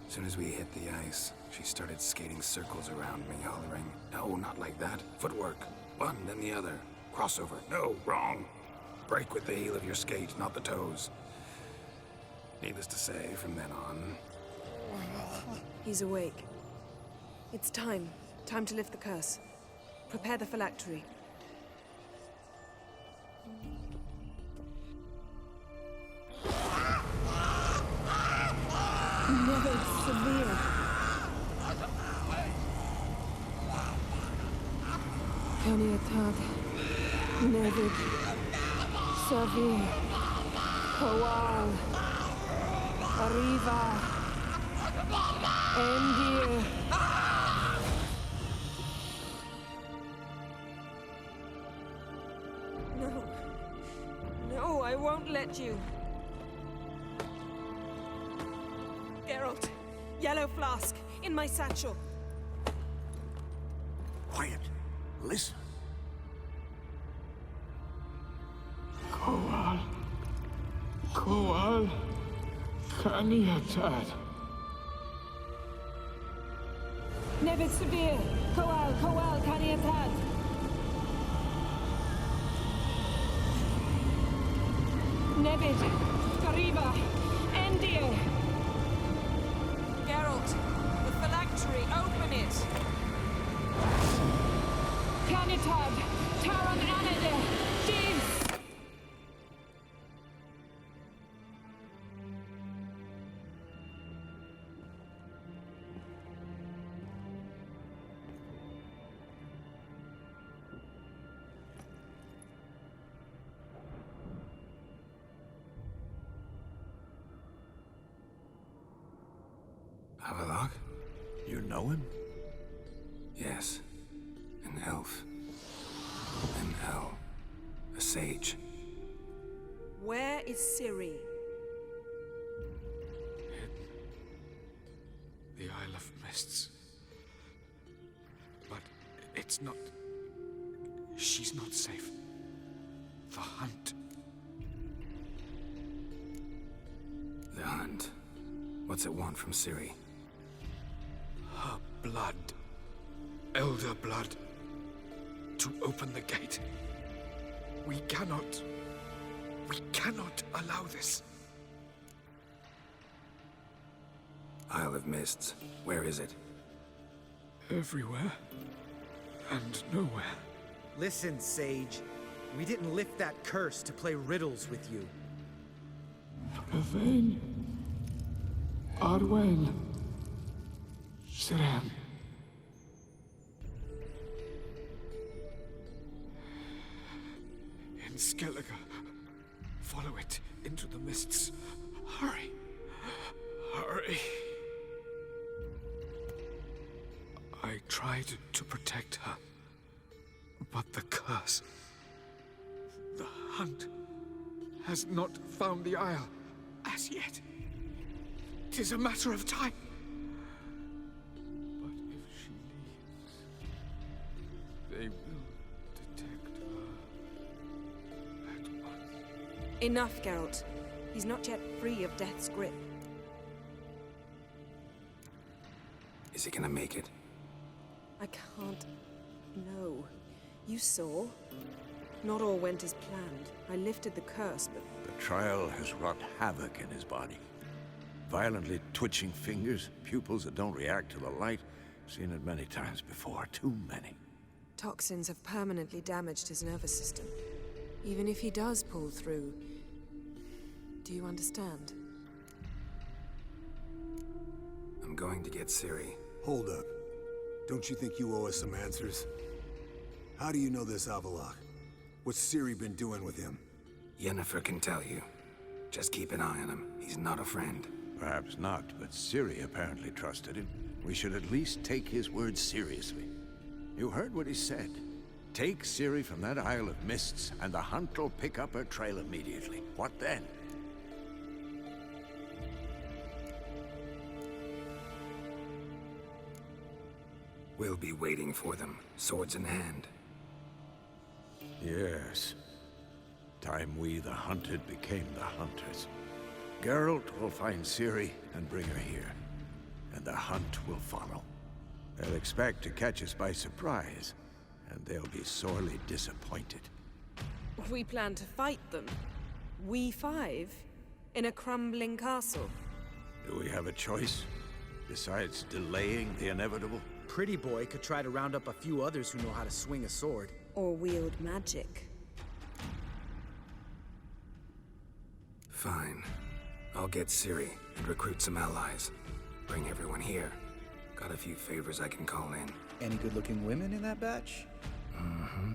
S3: As soon as we hit the ice, she started skating circles around me, hollering, "No, not like that. Footwork. One, then the other. Crossover. No, wrong. Break with the heel of your skate, not the toes." Needless to say, from then on...
S6: He's awake. It's time. Time to lift the curse. Prepare the phylactery. Never severe. Peniatad. Nevid. Severe. Kowal. Arriva. Endir. No. No, I won't let you. Geralt, yellow flask, in my satchel.
S1: Quiet. Listen.
S12: Kowal. Kowal. Kaniatad.
S6: Nevid Severe. Kowal, Kaniatad. Nevid. Gariba. Endir. Geralt, the phylactery, open it. Canitad, Taran Anade, Jeeves.
S3: Havelock?
S1: You know him?
S3: Yes. An elf. An owl. A sage.
S6: Where is Ciri?
S10: The Isle of Mists. But it's not... She's not safe. The hunt.
S3: The hunt. What's it want from Ciri?
S10: Her blood. Elder blood. To open the gate. We cannot allow this.
S3: Isle of Mists. Where is it?
S10: Everywhere. And nowhere.
S11: Listen, Sage. We didn't lift that curse to play riddles with you.
S12: Yvain. Arwen. Siren.
S10: In Skellige. Follow it into the mists. Hurry. Hurry. I tried to protect her.
S13: But the curse... The hunt has not found the Isle as yet. 'Tis a matter of time. But if she leaves, they will detect her at once.
S6: Enough, Geralt. He's not yet free of death's grip.
S3: Is he gonna make it?
S6: I can't... No. You saw? Not all went as planned. I lifted the curse, but...
S1: The trial has wrought havoc in his body. Violently twitching fingers, pupils that don't react to the light. Seen it many times before, too many.
S6: Toxins have permanently damaged his nervous system. Even if he does pull through... Do you understand?
S3: I'm going to get Ciri.
S8: Hold up. Don't you think you owe us some answers? How do you know this Avalok? What's Ciri been doing with him?
S3: Yennefer can tell you. Just keep an eye on him. He's not a friend.
S1: Perhaps not, but Ciri apparently trusted him. We should at least take his words seriously. You heard what he said. Take Ciri from that Isle of Mists, and the hunt will pick up her trail immediately. What then?
S3: We'll be waiting for them, swords in hand.
S1: Yes. Time we, the hunted, became the hunters. Geralt will find Ciri and bring her here, and the hunt will follow. They'll expect to catch us by surprise, and they'll be sorely disappointed.
S6: We plan to fight them. We five? In a crumbling castle?
S1: Do we have a choice? Besides delaying the inevitable?
S11: Pretty boy could try to round up a few others who know how to swing a sword.
S6: Or wield magic.
S3: Fine. I'll get Ciri and recruit some allies. Bring everyone here. Got a few favors I can call in.
S9: Any good-looking women in that batch?
S3: Mm-hmm.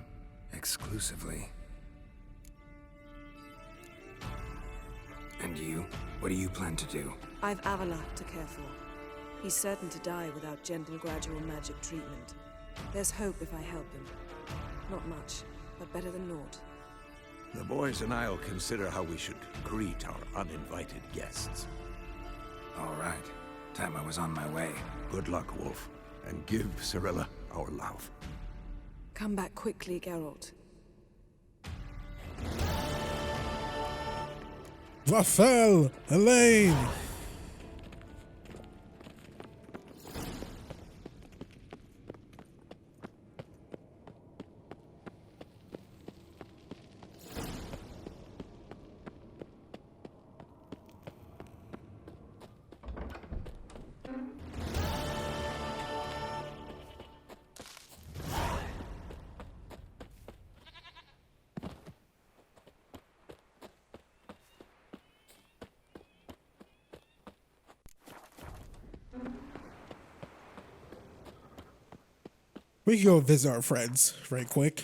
S3: Exclusively. And you? What do you plan to do?
S6: I've Avalok to care for. He's certain to die without gentle, gradual magic treatment. There's hope if I help him. Not much, but better than naught.
S1: The boys and I'll consider how we should greet our uninvited guests.
S3: All right. Time I was on my way.
S1: Good luck, Wolf, and give Cirilla our love.
S6: Come back quickly, Geralt.
S5: Raphael! Elaine! We can go visit our friends right quick.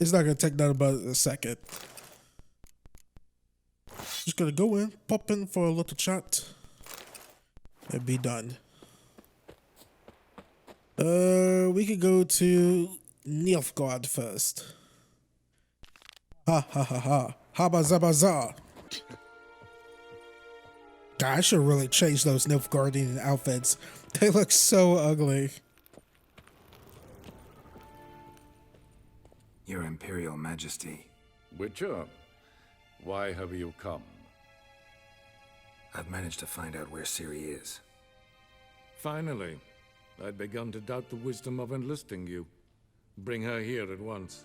S5: It's not gonna take nothing but a second. Just gonna go in, pop in for a little chat, and be done. We could go to Nilfgaard first. Ha ha ha ha. Habazabaza. God, I should really change those Nilfgaardian outfits. They look so ugly.
S3: Your Imperial Majesty.
S12: Witcher, why have you come?
S3: I've managed to find out where Ciri is.
S10: Finally. I'd begun to doubt the wisdom of enlisting you. Bring her here at once.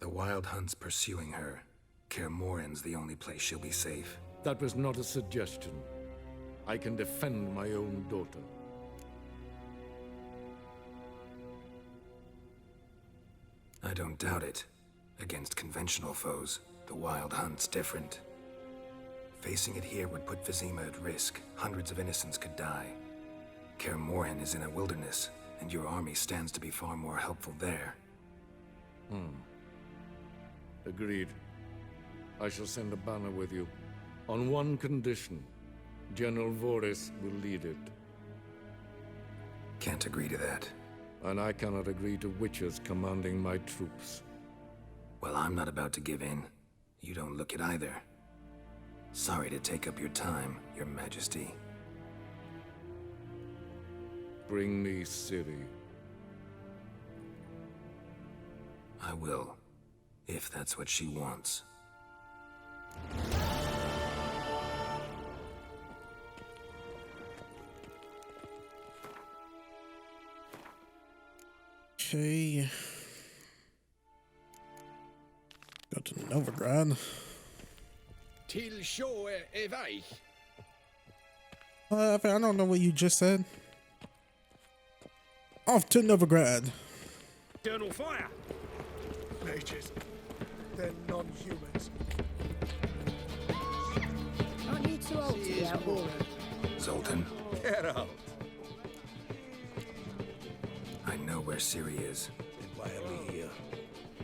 S3: The Wild Hunt's pursuing her. Kaer Morhen's the only place she'll be safe.
S10: That was not a suggestion. I can defend my own daughter.
S3: I don't doubt it. Against conventional foes, the Wild Hunt's different. Facing it here would put Vizima at risk. Hundreds of innocents could die. Kaer Morhen is in a wilderness, and your army stands to be far more helpful there.
S10: Agreed. I shall send a banner with you. On one condition. General Voris will lead it.
S3: Can't agree to that.
S14: and I cannot agree to witches commanding my troops.
S3: Well, I'm not about to give in. You don't look it either. Sorry to take up your time, Your Majesty.
S14: Bring me Ciri.
S3: I will, if that's what she wants.
S5: Okay. Go to Novigrad.
S13: Till show Evai.
S5: I don't know what you just said. Off to Novigrad.
S13: Eternal fire. Mages. They're non-humans.
S15: Aren't you too old to be out warring?
S3: Zoltan,
S2: Get out.
S3: I know where Ciri is.
S2: Why are we here?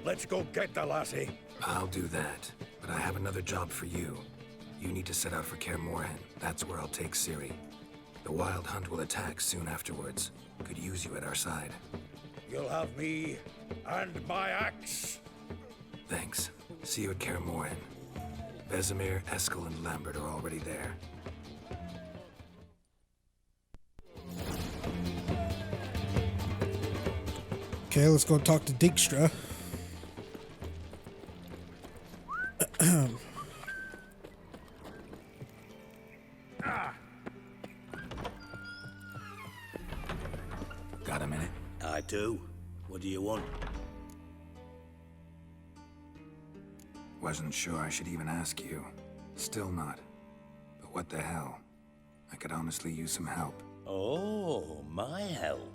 S2: Let's go get the lassie.
S3: I'll do that, but I have another job for you. You need to set out for Kaer Morhen. That's where I'll take Ciri. The Wild Hunt will attack soon afterwards. Could use you at our side.
S2: You'll have me and my axe.
S3: Thanks. See you at Kaer Morhen. Vesemir, Eskel, and Lambert are already there.
S5: Okay, let's go talk to Dijkstra.
S3: Got a minute?
S2: I do. What do you want?
S3: Wasn't sure I should even ask you. Still not. But what the hell? I could honestly use some help.
S16: Oh, my help.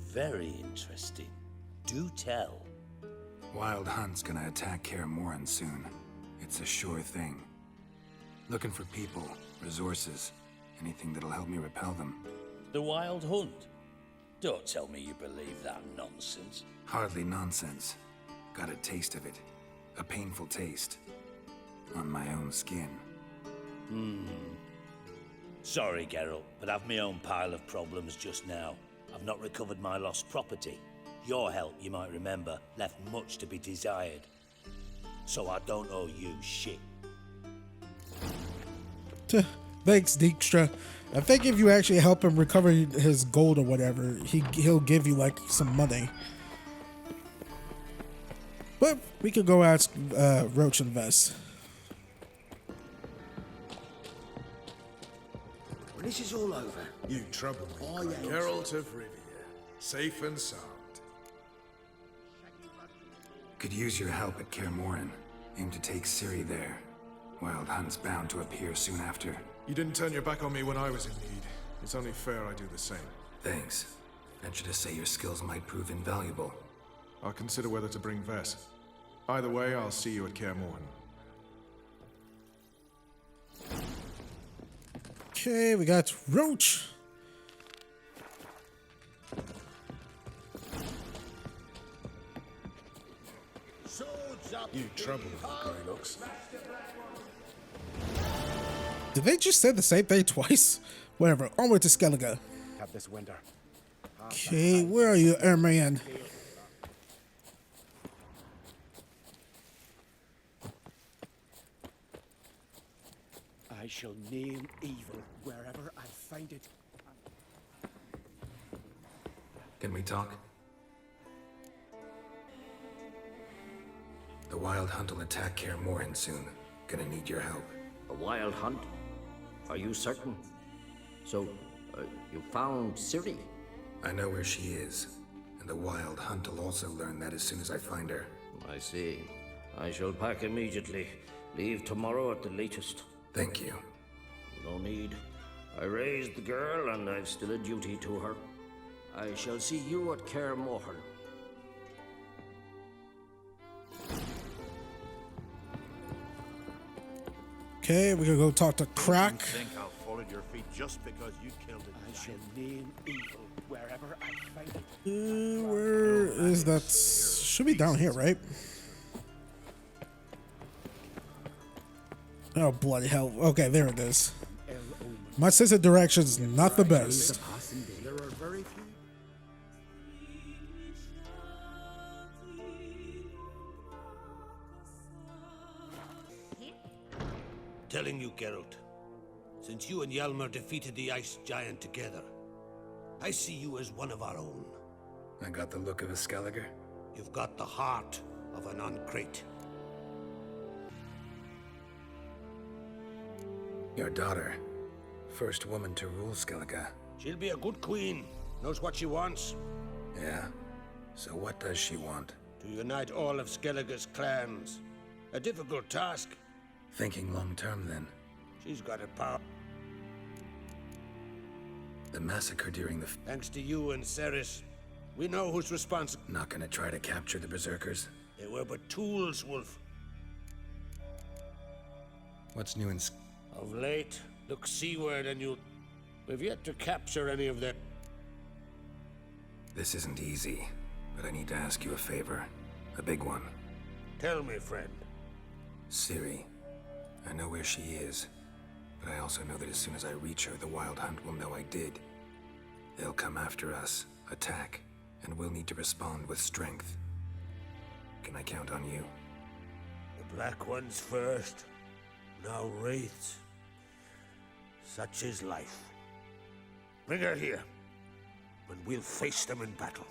S16: Very interesting. Do tell.
S3: Wild Hunt's gonna attack Kaer Morhen soon. It's a sure thing. Looking for people, resources, anything that'll help me repel them.
S16: The Wild Hunt? Don't tell me you believe that nonsense.
S3: Hardly nonsense. Got a taste of it. A painful taste. On my own skin.
S16: Sorry, Geralt, but I've my own pile of problems just now. I've not recovered my lost property. Your help, you might remember, left much to be desired. So I don't owe you shit.
S5: Thanks, Dijkstra. I think if you actually help him recover his gold or whatever, he'll give you like some money. But we could go ask Roach and Vess.
S17: When this is all over,
S12: You trouble me, Geralt of Rivia. Safe and sound.
S3: Could use your help at Kaer Morhen. Aim to take Ciri there. Wild Hunt's bound to appear soon after.
S12: You didn't turn your back on me when I was in need. It's only fair I do the same.
S3: Thanks. Venture to say your skills might prove invaluable.
S12: I'll consider whether to bring Vess. Either way, I'll see you at Kaer Morhen.
S5: Okay, we got Roach.
S12: You trouble me, Greylocks.
S5: Did they just say the same thing twice? Whatever. Onward to Skellige.
S11: Have this winter.
S5: Okay, where are you, Ermion?
S17: I shall name evil wherever I find it.
S3: Can we talk? The Wild Hunt will attack Kaer Morhen soon. Gonna need your help.
S17: A wild hunt? Are you certain? So, you found Ciri?
S3: I know where she is. And the Wild Hunt will also learn that as soon as I find her.
S17: I see. I shall pack immediately. Leave tomorrow at the latest.
S3: Thank you.
S17: No need. I raised the girl, and I've still a duty to her. I shall see you at Kaer Morhen.
S5: Okay, we're gonna go talk to Crack.
S18: I think I'll fall at your feet just because you killed it.
S17: I shall name evil wherever I find it.
S5: Where is that? Should be down here, right? Oh, bloody hell. Okay, there it is. My sense of direction is not the best.
S17: There are very few.
S19: telling you, Geralt. Since you and Hjalmar defeated the Ice Giant together, I see you as one of our own.
S3: I got the look of a Skelliger.
S19: You've got the heart of an Uncrate.
S3: Your daughter. First woman to rule Skellige.
S19: She'll be a good queen. Knows what she wants.
S3: Yeah? So what does she want?
S19: To unite all of Skellige's clans. A difficult task.
S3: Thinking long term, then.
S19: She's got a power.
S3: The massacre during the...
S19: Thanks to you and Ceres, we know who's responsible.
S3: Not gonna try to capture the Berserkers?
S19: They were but tools, Wolf.
S3: What's new in...
S19: Of late, look seaward and you'll... We've yet to capture any of their...
S3: This isn't easy, but I need to ask you a favor. A big one.
S19: Tell me, friend.
S3: Ciri. I know where she is, but I also know that as soon as I reach her, the Wild Hunt will know I did. They'll come after us, attack, and we'll need to respond with strength. Can I count on you?
S19: The Black Ones first, now Wraiths. Such is life. Bring her here, and we'll face them in battle.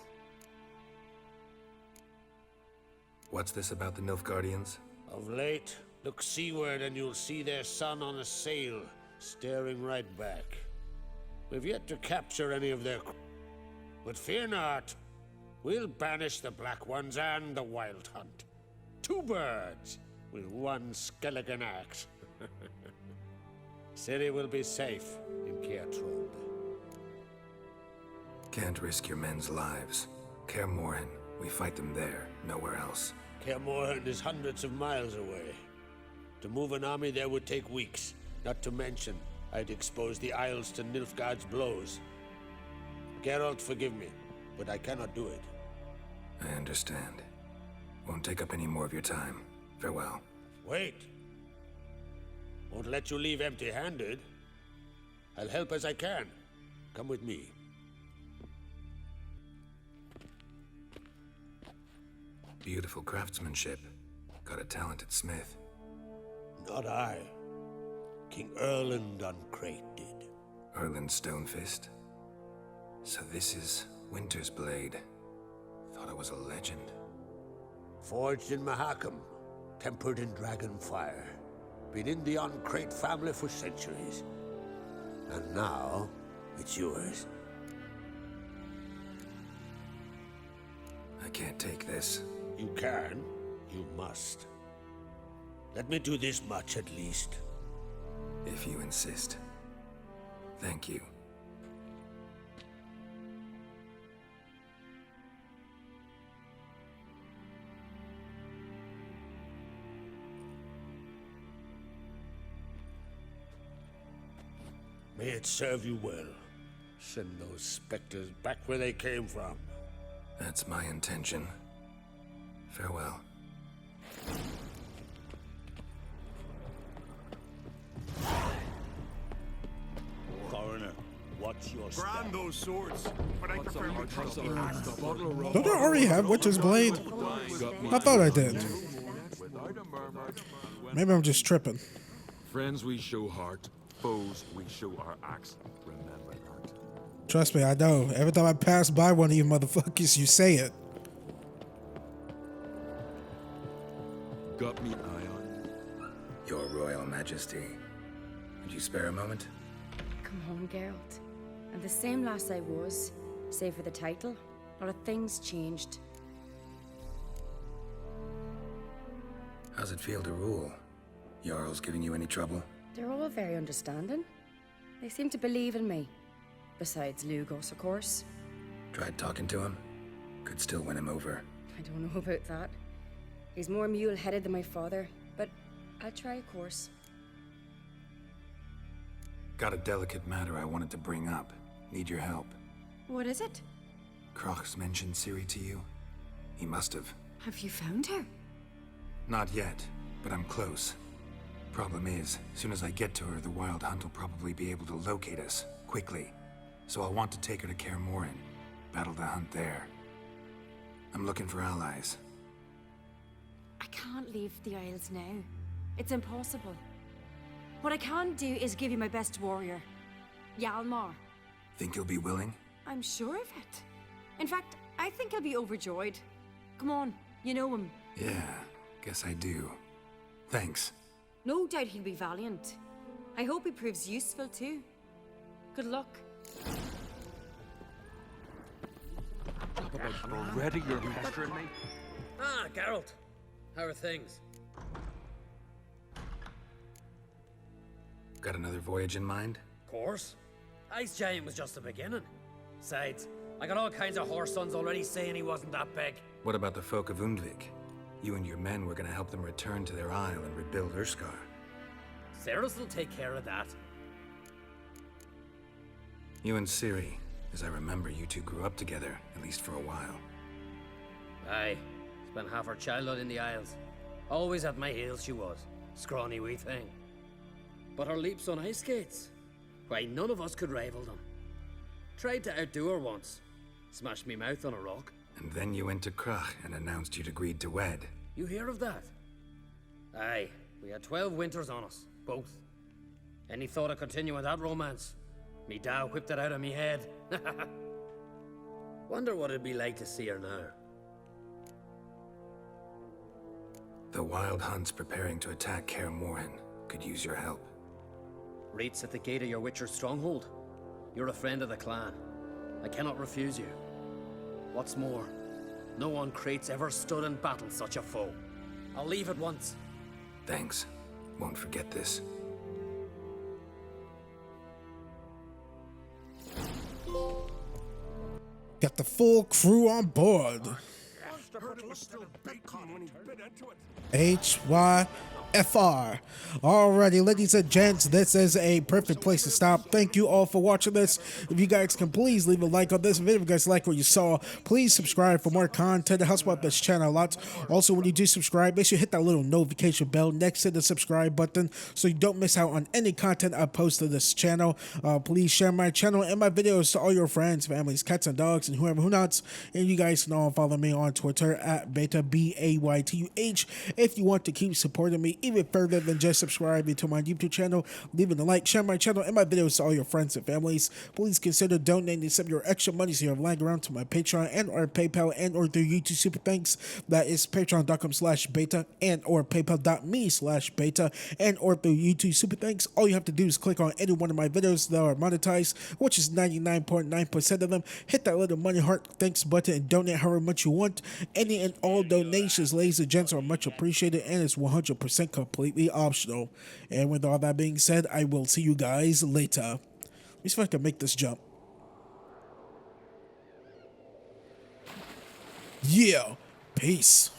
S3: What's this about the Nilfgaardians?
S19: Of late, look seaward and you'll see their son on a sail, staring right back. We've yet to capture any of their... But fear not. We'll banish the Black Ones and the Wild Hunt. 2 birds with 1 Skelligan axe. Ciri will be safe in Keatrond.
S3: Can't risk your men's lives. Kaer Morhen, we fight them there, nowhere else.
S19: Kaer Morhen is hundreds of miles away. To move an army there would take weeks. Not to mention, I'd expose the Isles to Nilfgaard's blows. Geralt, forgive me, but I cannot do it.
S3: I understand. Won't take up any more of your time. Farewell.
S19: Wait. Won't let you leave empty-handed. I'll help as I can. Come with me.
S3: Beautiful craftsmanship. Got a talented smith.
S19: Not I. King Erland Uncrate did.
S3: Erland Stonefist? So this is Winter's Blade. Thought I was a legend.
S19: Forged in Mahakam, tempered in dragon fire. Been in the Uncrate family for centuries. And now, it's yours.
S3: I can't take this.
S19: You can. You must. Let me do this much at least.
S3: If you insist. Thank you.
S19: May it serve you well. Send those specters back where they came from.
S3: That's my intention. Farewell.
S18: Coroner, watch your step.
S12: Grind those swords, but I prefer my trusty axe.
S5: Don't I already have Winter's Blade? I thought I did. Maybe I'm just tripping.
S13: Friends, we show heart. Foes, we show our axe. Remember that.
S5: Trust me, I know. Every time I pass by one of you motherfuckers, you say it.
S13: Got me eye on?
S3: Your Royal Majesty. Would you spare a moment?
S15: Come home, Geralt. I'm the same lass I was, save for the title. A lot of things changed.
S3: How's it feel to rule? Jarl's giving you any trouble?
S15: They're all very understanding. They seem to believe in me. Besides Lugos, of course.
S3: Tried talking to him? Could still win him over.
S15: I don't know about that. He's more mule-headed than my father, but I'll try, of course.
S3: Got a delicate matter I wanted to bring up. Need your help.
S15: What is it?
S3: Croc's mentioned Ciri to you? He must have.
S15: Have you found her?
S3: Not yet, but I'm close. Problem is, as soon as I get to her, the Wild Hunt will probably be able to locate us, quickly. So I'll want to take her to Kaer Morhen, battle the hunt there. I'm looking for allies.
S15: I can't leave the Isles now. It's impossible. What I can do is give you my best warrior, Yalmar.
S3: Think you'll be willing?
S15: I'm sure of it. In fact, I think he'll be overjoyed. Come on, you know him.
S3: Yeah, guess I do. Thanks.
S15: No doubt he'll be valiant. I hope he proves useful too. Good luck.
S13: Already you're pestering me?
S20: Ah, Geralt. How are things?
S3: Got another voyage in mind?
S20: Course. Ice Giant was just the beginning. Besides, I got all kinds of horse sons already saying he wasn't that big.
S3: What about the folk of Undvik? You and your men were gonna help them return to their isle and rebuild Urskar.
S20: Cerys will take care of that.
S3: You and Ciri, as I remember, you two grew up together, at least for a while.
S20: Aye. Spent half her childhood in the Isles. Always at my heels she was. Scrawny wee thing. But her leaps on ice skates? Why, none of us could rival them. Tried to outdo her once. Smashed me mouth on a rock.
S3: And then you went to Krach and announced you'd agreed to wed.
S20: You hear of that? Aye. We had 12 winters on us. Both. Any thought of continuing that romance? Me da whipped it out of me head. Wonder what it'd be like to see her now.
S3: The Wild Hunt's preparing to attack Kaer Morhen. Could use your help.
S20: Rates at the gate of your Witcher's stronghold. You're a friend of the clan. I cannot refuse you. What's more, no one Krait's ever stood and battled such a foe. I'll leave at once.
S3: Thanks. Won't forget this.
S5: Got the full crew on board. HYFR. Alrighty, ladies and gents, this is a perfect place to stop. Thank you all for watching this. If you guys can please leave a like on this video. If you guys like what you saw, please subscribe for more content. It helps out this channel a lot. Also, when you do subscribe, make sure you hit that little notification bell next to the subscribe button so you don't miss out on any content I post to this channel. Please share my channel and my videos to all your friends, families, cats and dogs, and whoever who nots. And you guys can all follow me on Twitter at Baytuh, BAYTUH. If you want to keep supporting me even further than just subscribing to my YouTube channel, leaving a like, share my channel and my videos to all your friends and families. Please consider donating some of your extra money so you have lying around to my Patreon and or PayPal and or through YouTube Super Thanks. That is patreon.com/Baytuh and or paypal.me/Baytuh and or through YouTube Super Thanks. All you have to do is click on any one of my videos that are monetized, which is 99.9% of them. Hit that little money heart thanks button and donate however much you want. Any and all donations, ladies and gents, are much appreciated and it's 100% completely optional. And with all that being said, I will see you guys later. Let me see if I can make this jump. Yeah, peace.